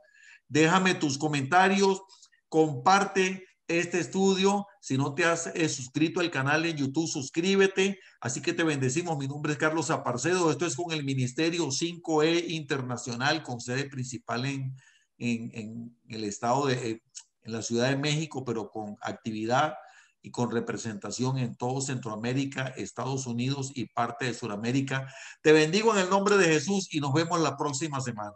déjame tus comentarios, comparte este estudio. Si no te has suscrito al canal en YouTube, suscríbete. Así que te bendecimos. Mi nombre es Carlos Aparcedo. Esto es con el Ministerio 5E Internacional, con sede principal en el estado en la Ciudad de México, pero con actividad y con representación en todo Centroamérica, Estados Unidos y parte de Sudamérica. Te bendigo en el nombre de Jesús y nos vemos la próxima semana.